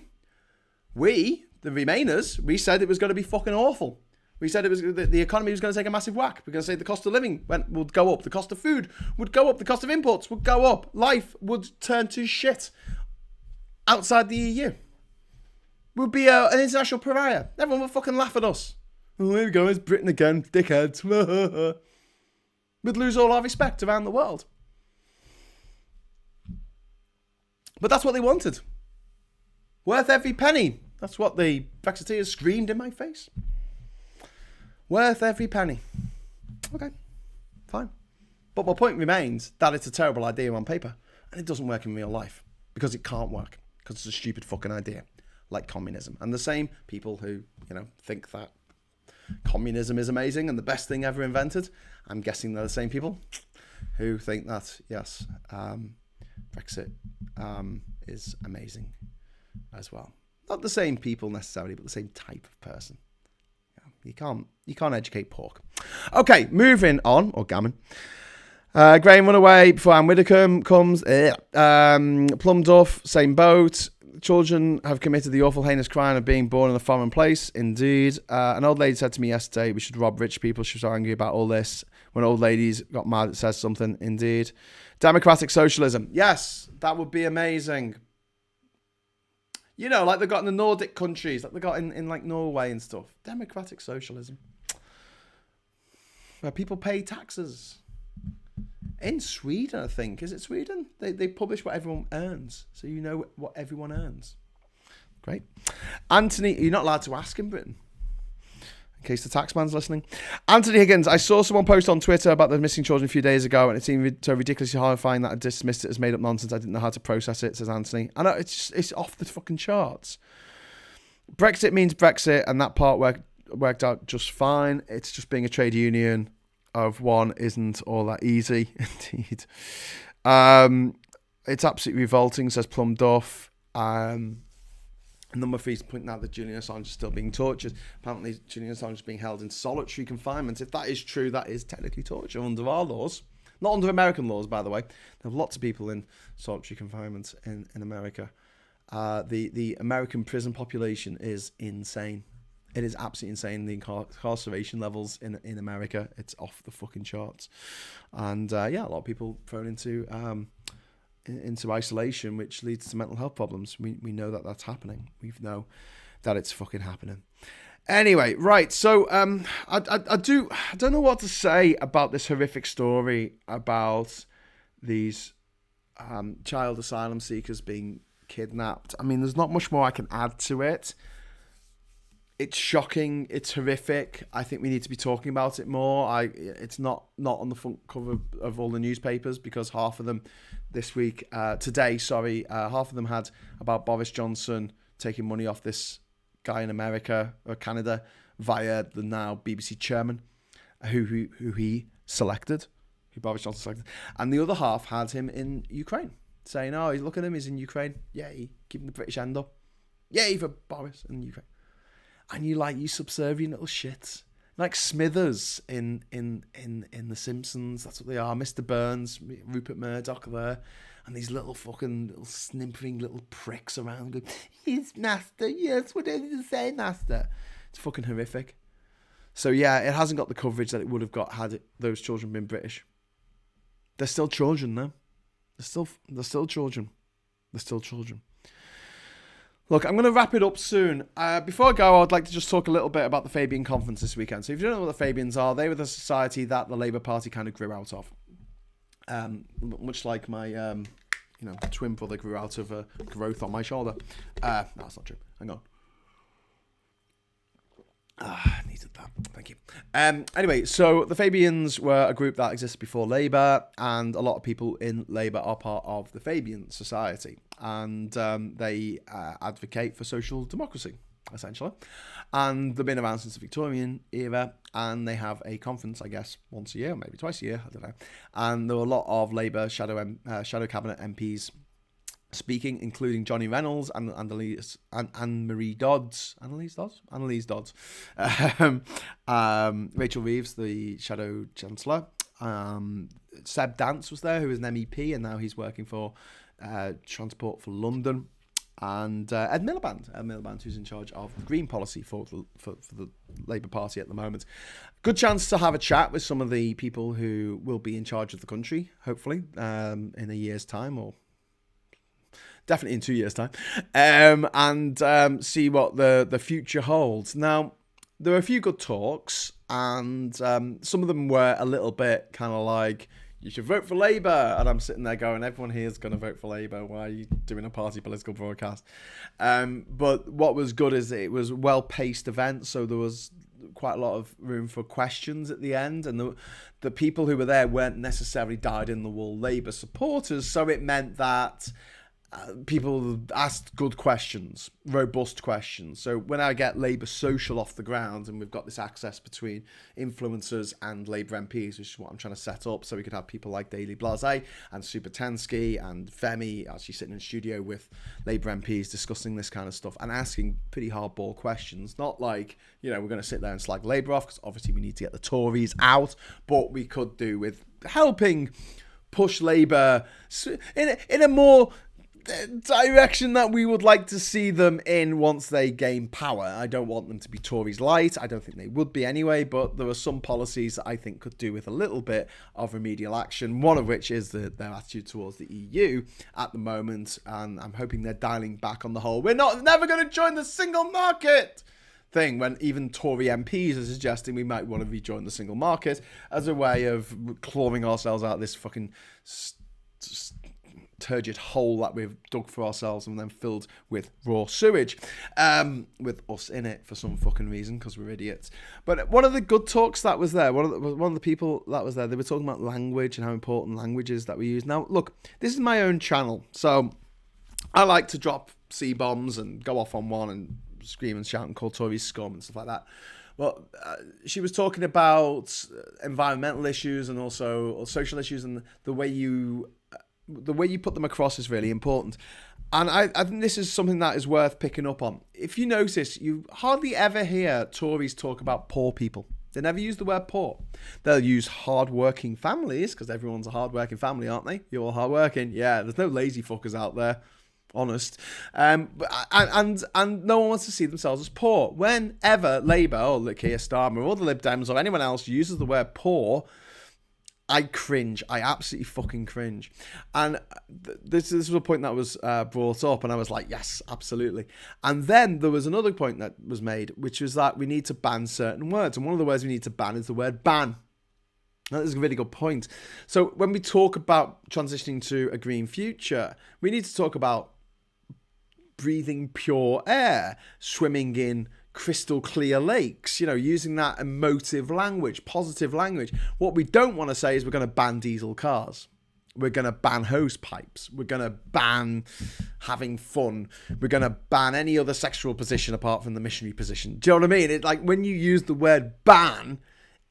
We, the Remainers, we said it was going to be fucking awful. We said it was the economy was going to take a massive whack. We're going to say the cost of living would go up. The cost of food would go up. The cost of imports would go up. Life would turn to shit outside the EU. We'd be an international pariah. Everyone would fucking laugh at us. Oh, here we go, it's Britain again, dickheads. We'd lose all our respect around the world. But that's what they wanted. Worth every penny. That's what the Brexiteers screamed in my face. Worth every penny. Okay, fine. But my point remains that it's a terrible idea on paper. And it doesn't work in real life. Because it can't work. Because it's a stupid fucking idea. Like communism. And the same people who, think that communism is amazing and the best thing ever invented. I'm guessing they're the same people who think that, yes, Brexit is amazing as well. Not the same people necessarily, but the same type of person. Yeah, you can't educate pork. Okay, moving on, or gammon. Graham run away before Anne Widdecombe comes. Plum Duff, same boat. Children have committed the awful heinous crime of being born in a foreign place. Indeed. An old lady said to me yesterday, we should rob rich people. She was so angry about all this. When old ladies got mad, it says something. Indeed. Democratic socialism. Yes, that would be amazing. Like they've got in the Nordic countries, like they've got in like Norway and stuff. Democratic socialism. Where people pay taxes. In Sweden, I think. Is it Sweden? They publish what everyone earns. So you know what everyone earns. Great. Anthony, you're not allowed to ask in Britain. In case the taxman's listening. Anthony Higgins, I saw someone post on Twitter about the missing children a few days ago, and it seemed so ridiculously horrifying that I dismissed it as made up nonsense. I didn't know how to process it, says Anthony. I know, it's off the fucking charts. Brexit means Brexit, and that part worked out just fine. It's just being a trade union of one isn't all that easy, indeed. It's absolutely revolting, says Plum Duff. Number 3 is pointing out that Julian Assange is still being tortured. Apparently, Julian Assange is being held in solitary confinement. If that is true, that is technically torture under our laws. Not under American laws, by the way. There are lots of people in solitary confinement in America. The American prison population is insane. It is absolutely insane. The incarceration levels in America, it's off the fucking charts. And a lot of people thrown into isolation, which leads to mental health problems. We know that that's happening. We know that it's fucking happening. Anyway, right. So I don't know what to say about this horrific story about these child asylum seekers being kidnapped. I mean, there's not much more I can add to it. It's shocking. It's horrific. I think we need to be talking about it more. It's not on the front cover of all the newspapers because half of them today, half of them had about Boris Johnson taking money off this guy in America or Canada via the now BBC chairman, who he selected, who Boris Johnson selected, and the other half had him in Ukraine, saying, "Oh, look at him, he's in Ukraine. Yay, keeping the British end up. Yay for Boris in Ukraine." And you subservient little shits. Like Smithers in The Simpsons. That's what they are. Mr. Burns, Rupert Murdoch there. And these little snimpering little pricks around going, "Yes, master. Yes, what did you say, master?" It's fucking horrific. So yeah, it hasn't got the coverage that it would have got had those children been British. They're still children though. They're still children. They're still children. Look, I'm going to wrap it up soon. Before I go, I'd like to just talk a little bit about the Fabian Conference this weekend. So if you don't know what the Fabians are, they were the society that the Labour Party kind of grew out of. Much like my, twin brother grew out of growth on my shoulder. No, that's not true. Hang on. Needed that. Thank you. Anyway, so the Fabians were a group that existed before Labour, and a lot of people in Labour are part of the Fabian Society, and they advocate for social democracy, essentially. And they've been around since the Victorian era, and they have a conference, I guess, once a year, maybe twice a year, I don't know. And there were a lot of Labour shadow cabinet MPs speaking, including Johnny Reynolds and Anne-Marie Dodds. Annalise Dodds. Rachel Reeves, the Shadow Chancellor. Seb Dance was there, who is an MEP, and now he's working for Transport for London. And Ed Miliband, who's in charge of green policy for the Labour Party at the moment. Good chance to have a chat with some of the people who will be in charge of the country, hopefully, in a year's time, or definitely in 2 years' time, and see what the future holds. Now, there were a few good talks, and some of them were a little bit kind of like, you should vote for Labour. And I'm sitting there going, everyone here is going to vote for Labour. Why are you doing a party political broadcast? But what was good is it was a well-paced event, so there was quite a lot of room for questions at the end. And the people who were there weren't necessarily dyed-in-the-wool Labour supporters, so it meant that people asked good questions, robust questions. So when I get Labour Social off the ground, and we've got this access between influencers and Labour MPs, which is what I'm trying to set up, so we could have people like Daily Blase and Supertansky and Femi actually sitting in studio with Labour MPs discussing this kind of stuff and asking pretty hardball questions. Not like, we're going to sit there and slag Labour off, because obviously we need to get the Tories out, but we could do with helping push Labour in a more direction that we would like to see them in once they gain power. I don't want them to be Tories light. I don't think they would be anyway, but there are some policies that I think could do with a little bit of remedial action, one of which is their attitude towards the EU at the moment, and I'm hoping they're dialing back on the whole we're never going to join the single market thing, when even Tory MPs are suggesting we might want to rejoin the single market as a way of clawing ourselves out of this fucking turgid hole that we've dug for ourselves and then filled with raw sewage, with us in it for some fucking reason, because we're idiots. But one of the good talks that was there, one of the people that was there, they were talking about language and how important language is that we use. Now, look, this is my own channel, so I like to drop C-bombs and go off on one and scream and shout and call Tories scum and stuff like that. Well, she was talking about environmental issues and also social issues, and the way you put them across is really important. And I think this is something that is worth picking up on. If you notice, you hardly ever hear Tories talk about poor people. They never use the word poor. They'll use hard-working families, because everyone's a hard-working family, aren't they? You're all hard-working. Yeah, there's no lazy fuckers out there, honest. And no one wants to see themselves as poor. Whenever Labour or Keir Starmer or the Lib Dems or anyone else uses the word poor, I cringe. I absolutely fucking cringe. And this was a point that was brought up, and I was like, yes, absolutely. And then there was another point that was made, which was that we need to ban certain words. And one of the words we need to ban is the word ban. That is a really good point. So when we talk about transitioning to a green future, we need to talk about breathing pure air, swimming in crystal clear lakes, using that emotive language, positive language. What we don't want to say is we're going to ban diesel cars. We're going to ban hose pipes. We're going to ban having fun. We're going to ban any other sexual position apart from the missionary position. Do you know what I mean? It's like when you use the word ban,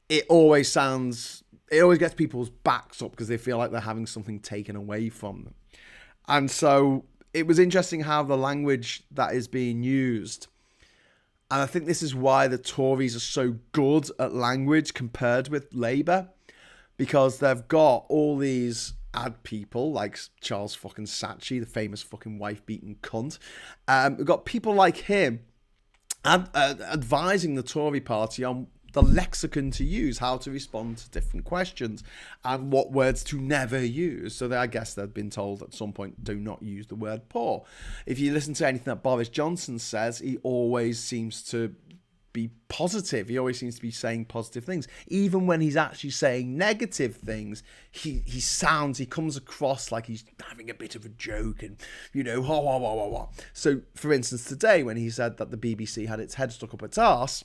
it always gets people's backs up because they feel like they're having something taken away from them. And so it was interesting how the language that is being used. And I think this is why the Tories are so good at language compared with Labour, because they've got all these ad people like Charles fucking Saatchi, the famous fucking wife-beating cunt. We've got people like him advising the Tory party on the lexicon to use, how to respond to different questions, and what words to never use. So I guess they've been told at some point, do not use the word poor. If you listen to anything that Boris Johnson says, he always seems to be positive. He always seems to be saying positive things. Even when he's actually saying negative things, he comes across like he's having a bit of a joke and, ha. So, for instance, today when he said that the BBC had its head stuck up its arse,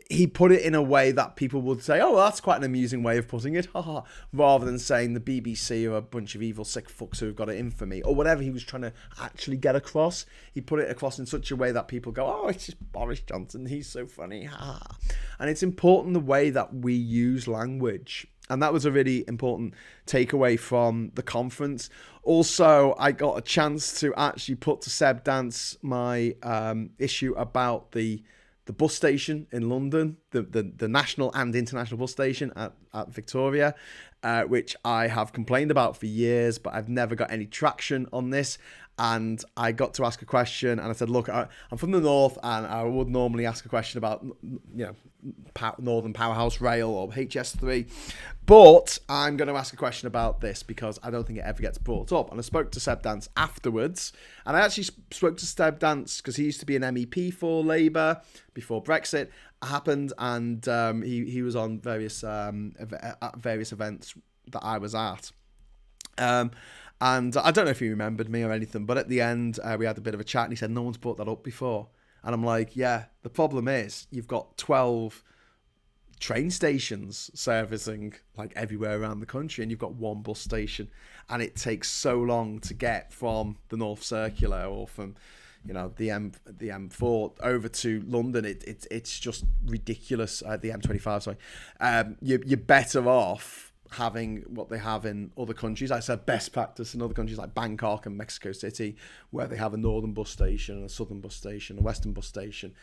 he put it in a way that people would say, oh, well, that's quite an amusing way of putting it, haha, rather than saying the BBC are a bunch of evil sick fucks who've got it in for me, or whatever he was trying to actually get across. He put it across in such a way that people go, oh, it's just Boris Johnson, he's so funny, haha. And it's important the way that we use language. And that was a really important takeaway from the conference. Also, I got a chance to actually put to Seb Dance my issue about the bus station in London, the national and international bus station at Victoria, which I have complained about for years, but I've never got any traction on this. And I got to ask a question, and I said, look, I'm from the north, and I would normally ask a question about, Northern Powerhouse Rail or HS3, but I'm going to ask a question about this because I don't think it ever gets brought up. And I spoke to Seb Dance afterwards, and I actually spoke to Seb Dance because he used to be an MEP for Labour before Brexit happened, and he was on various events that I was at. And I don't know if he remembered me or anything, but at the end, we had a bit of a chat, and he said, no one's brought that up before. And I'm like, yeah, the problem is you've got 12 train stations servicing like everywhere around the country, and you've got one bus station, and it takes so long to get from the North Circular or from, the M4 over to London. It's just ridiculous. The M25, sorry. You're better off having what they have in other countries. I said best practice in other countries like Bangkok and Mexico City, where they have a northern bus station, a southern bus station, a western bus station.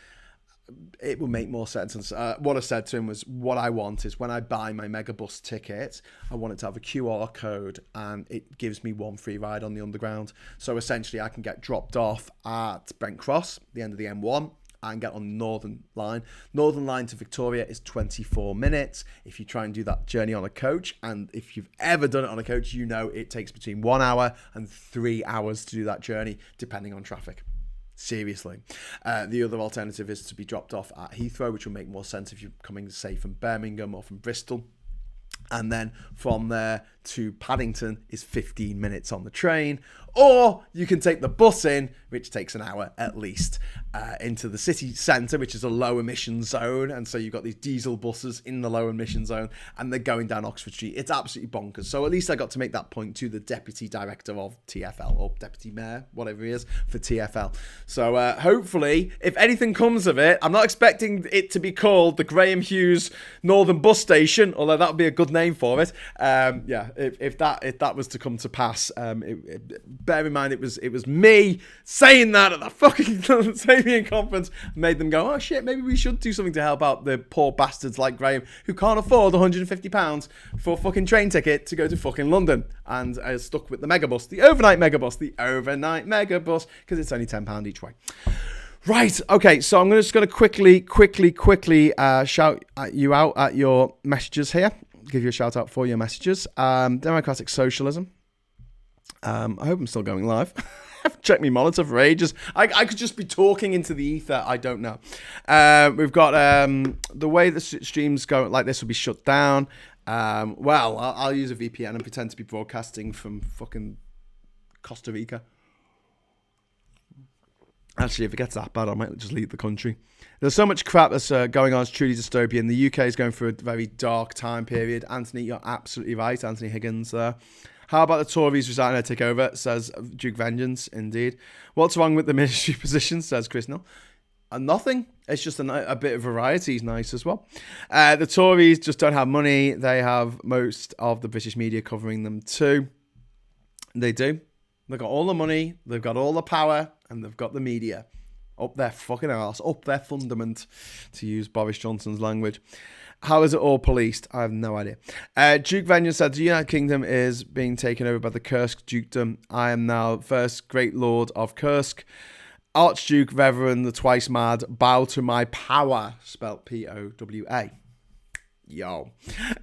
It will make more sense. And what I said to him was, what I want is when I buy my Megabus ticket, I want it to have a QR code, and it gives me one free ride on the underground. So essentially I can get dropped off at Brent Cross, the end of the M1, and get on the Northern Line. Northern Line to Victoria is 24 minutes. If you try and do that journey on a coach, and if you've ever done it on a coach, it takes between 1 hour and 3 hours to do that journey, depending on traffic. Seriously. The other alternative is to be dropped off at Heathrow, which will make more sense if you're coming, say, from Birmingham or from Bristol. And then from there to Paddington is 15 minutes on the train. Or you can take the bus in, which takes an hour at least, into the city centre, which is a low emission zone. And so you've got these diesel buses in the low emission zone, and they're going down Oxford Street. It's absolutely bonkers. So at least I got to make that point to the deputy director of TfL, or deputy mayor, whatever he is, for TfL. So hopefully, if anything comes of it, I'm not expecting it to be called the Graham Hughes Northern Bus Station, although that would be a good name for it. If that was to come to pass, bear in mind it was me saying that at the fucking Sabian conference, made them go, oh shit, maybe we should do something to help out the poor bastards like Graham who can't afford £150 for a fucking train ticket to go to fucking London, and stuck with the Megabus, the overnight Megabus, because it's only £10 each way. Right, okay, so I'm just going to quickly shout you out at your messages here. Give you a shout out for your messages. Democratic Socialism. I hope I'm still going live. I've checked my monitor for ages. I could just be talking into the ether. I don't know. We've got the way the streams go like this will be shut down. I'll use a VPN and pretend to be broadcasting from fucking Costa Rica. Actually, if it gets that bad, I might just leave the country. There's so much crap that's going on. It's truly dystopian. The UK is going through a very dark time period. Anthony, you're absolutely right. Anthony Higgins there. How about the Tories resign and take over, says Duke Vengeance, indeed. What's wrong with the ministry position, says Chris Neal. Nothing. It's just a bit of variety is nice as well. The Tories just don't have money. They have most of the British media covering them too. They do. They've got all the money, they've got all the power, and they've got the media up their fucking arse, up their fundament, to use Boris Johnson's language. How is it all policed? I have no idea. Duke Vengeance said, the United Kingdom is being taken over by the Kursk Dukedom. I am now first Great Lord of Kursk. Archduke Reverend the Twice Mad, bow to my power, spelt P-O-W-A. Yo.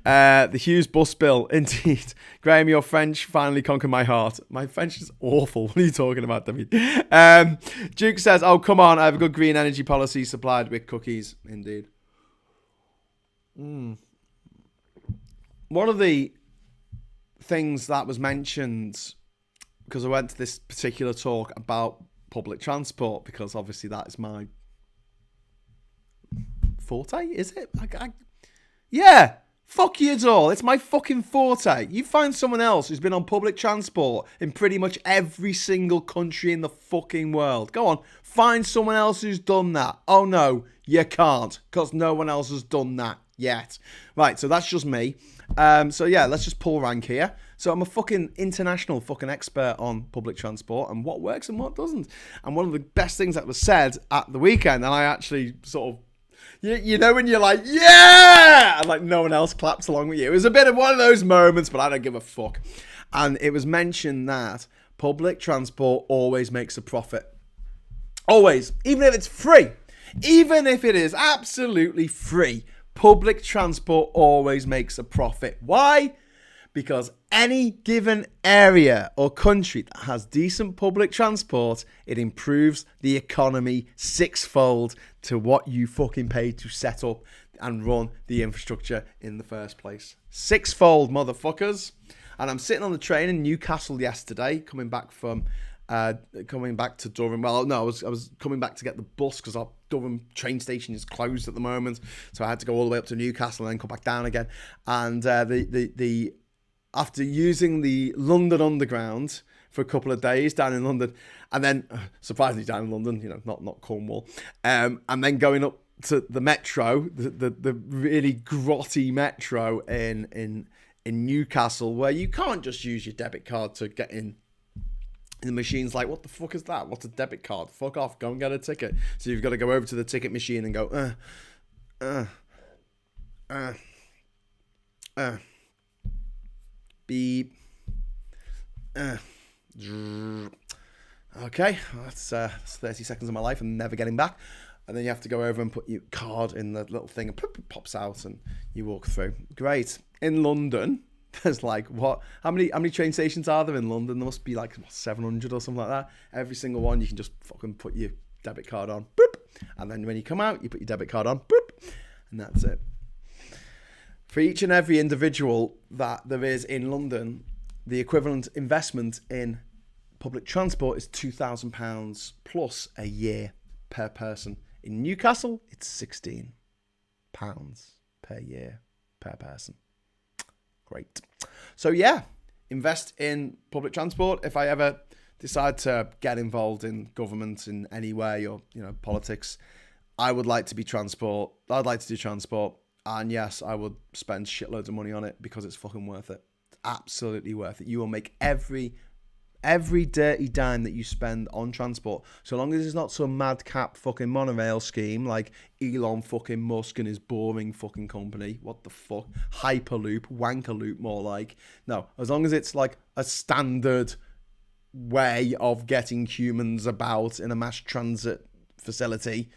The Hughes bus bill, indeed. Graham, your French finally conquered my heart. My French is awful. What are you talking about, David? Duke says, oh, come on, I have a good green energy policy supplied with cookies. Indeed. One of the things that was mentioned, because I went to this particular talk about public transport, because obviously that is my forte, is it? Yeah, fuck you all. It's my fucking forte. You find someone else who's been on public transport in pretty much every single country in the fucking world. Go on, find someone else who's done that. Oh no, you can't, because no one else has done that Yet. Right, so that's just me. So yeah, let's just pull rank here. So I'm a fucking international fucking expert on public transport and what works and what doesn't. And one of the best things that was said at the weekend, and I actually sort of, you know when you're like, yeah! And like no one else claps along with you. It was a bit of one of those moments, but I don't give a fuck. And it was mentioned that public transport always makes a profit. Always. Even if it's free. Even if it is absolutely free. Public transport always makes a profit. Why? Because any given area or country that has decent public transport, it improves the economy sixfold to what you fucking paid to set up and run the infrastructure in the first place. Sixfold, motherfuckers. And I'm sitting on the train in Newcastle yesterday, coming back to Durham. Well, no, I was coming back to get the bus because our Durham train station is closed at the moment, so I had to go all the way up to Newcastle and then come back down again. And after using the London Underground for a couple of days down in London, and then surprisingly down in London, you know, not Cornwall, and then going up to the metro, the really grotty metro in Newcastle, where you can't just use your debit card to get in. And the machine's like, what the fuck is that? What's a debit card? Fuck off, go and get a ticket. So you've got to go over to the ticket machine and go, beep. Okay, that's 30 seconds of my life and never getting back. And then you have to go over and put your card in the little thing and it pops out and you walk through. Great. In London, there's like, what? How many train stations are there in London? There must be like 700 or something like that. Every single one, you can just fucking put your debit card on. Boop. And then when you come out, you put your debit card on. Boop. And that's it. For each and every individual that there is in London, the equivalent investment in public transport is £2,000 plus a year per person. In Newcastle, it's £16 per year per person. Great. So yeah, invest in public transport. If I ever decide to get involved in government in any way or, you know, politics, I would like to be transport. I'd like to do transport. And yes, I would spend shitloads of money on it because it's fucking worth it. It's absolutely worth it. You will make every dirty dime that you spend on transport, so long as it's not some madcap fucking monorail scheme like Elon fucking Musk and his boring fucking company. What the fuck? Hyperloop, Wankerloop more like. No, as long as it's like a standard way of getting humans about in a mass transit facility,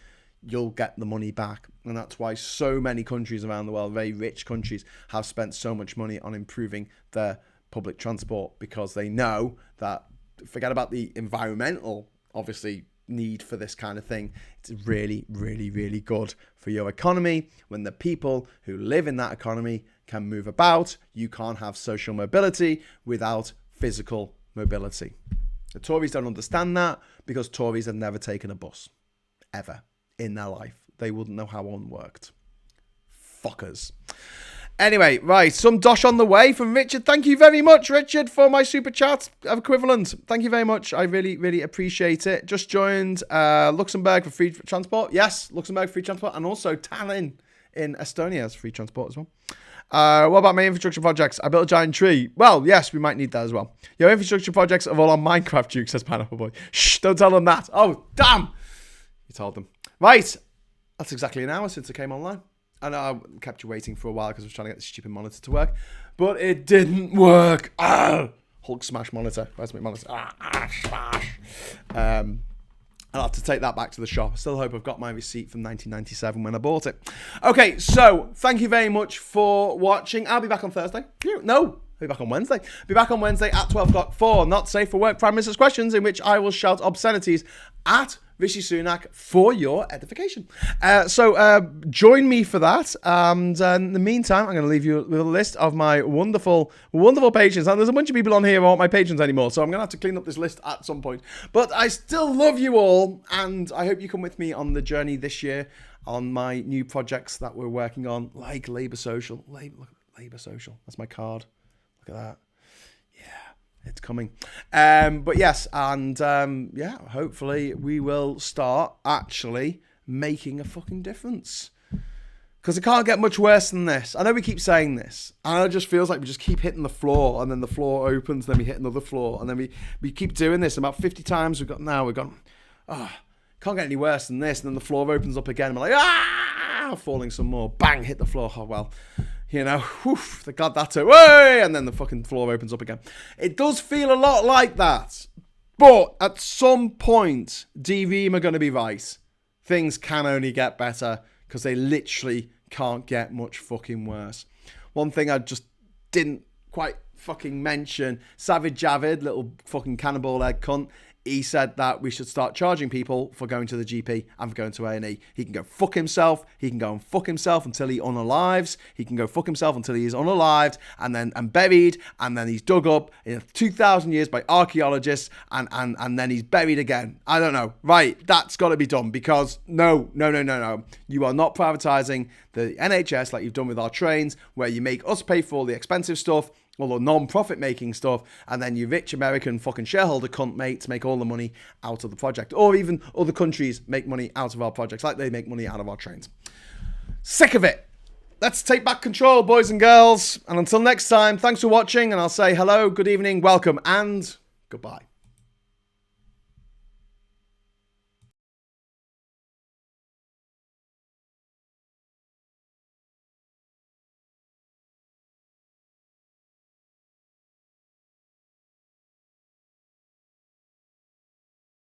you'll get the money back. And that's why so many countries around the world, very rich countries, have spent so much money on improving their public transport, because they know that, forget about the environmental, obviously, need for this kind of thing. It's really, really, really good for your economy. When the people who live in that economy can move about, you can't have social mobility without physical mobility. The Tories don't understand that because Tories have never taken a bus, ever, in their life. They wouldn't know how one worked. Fuckers. Anyway, right, some dosh on the way from Richard. Thank you very much, Richard, for my super chat equivalent. Thank you very much. I really, really appreciate it. Just joined Luxembourg for free transport. Yes, Luxembourg free transport, and also Tallinn in Estonia has free transport as well. What about my infrastructure projects? I built a giant tree. Well, yes, we might need that as well. Your infrastructure projects are all on Minecraft, Duke, says Pineapple Boy. Shh, don't tell them that. Oh, damn. You told them. Right. That's exactly an hour since it came online. I know I kept you waiting for a while because I was trying to get this stupid monitor to work, but it didn't work. Ah! Hulk smash monitor. Where's my monitor? Smash. I'll have to take that back to the shop. I still hope I've got my receipt from 1997 when I bought it. Okay, so thank you very much for watching. I'll be back on Thursday. No, I'll be back on Wednesday. I'll be back on Wednesday at 12 o'clock for Not Safe for Work Prime Minister's Questions, in which I will shout obscenities at Rishi Sunak for your edification. So join me for that. And in the meantime, I'm going to leave you with a list of my wonderful, wonderful patrons. And there's a bunch of people on here who aren't my patrons anymore, so I'm going to have to clean up this list at some point. But I still love you all, and I hope you come with me on the journey this year on my new projects that we're working on, like Labour Social. Labour Social. That's my card. Look at that. It's coming. But yes, and yeah, hopefully we will start actually making a fucking difference. Because it can't get much worse than this. I know we keep saying this. And it just feels like we just keep hitting the floor. And then the floor opens. Then we hit another floor. And then we keep doing this. About 50 times we've gone, can't get any worse than this. And then the floor opens up again. And we're like, falling some more. Bang, hit the floor. Oh, well, thank God that's it. Way! And then the fucking floor opens up again. It does feel a lot like that. But at some point, DVM are going to be right. Things can only get better. Because they literally can't get much fucking worse. One thing I just didn't quite fucking mention, Savage Javid, little fucking cannonball egg cunt, he said that we should start charging people for going to the GP and for going to A&E. He can go fuck himself. He can go and fuck himself until he unalives. He can go fuck himself until he is unalived and buried, and then he's dug up in 2,000 years by archaeologists, and then he's buried again. I don't know. Right, that's got to be done, because no. You are not privatising the NHS like you've done with our trains, where you make us pay for all the expensive stuff, all the non-profit making stuff, and then you rich American fucking shareholder cunt mates make all the money out of the project. Or even other countries make money out of our projects, like they make money out of our trains. Sick of it. Let's take back control, boys and girls. And until next time, thanks for watching, and I'll say hello, good evening, welcome, and goodbye.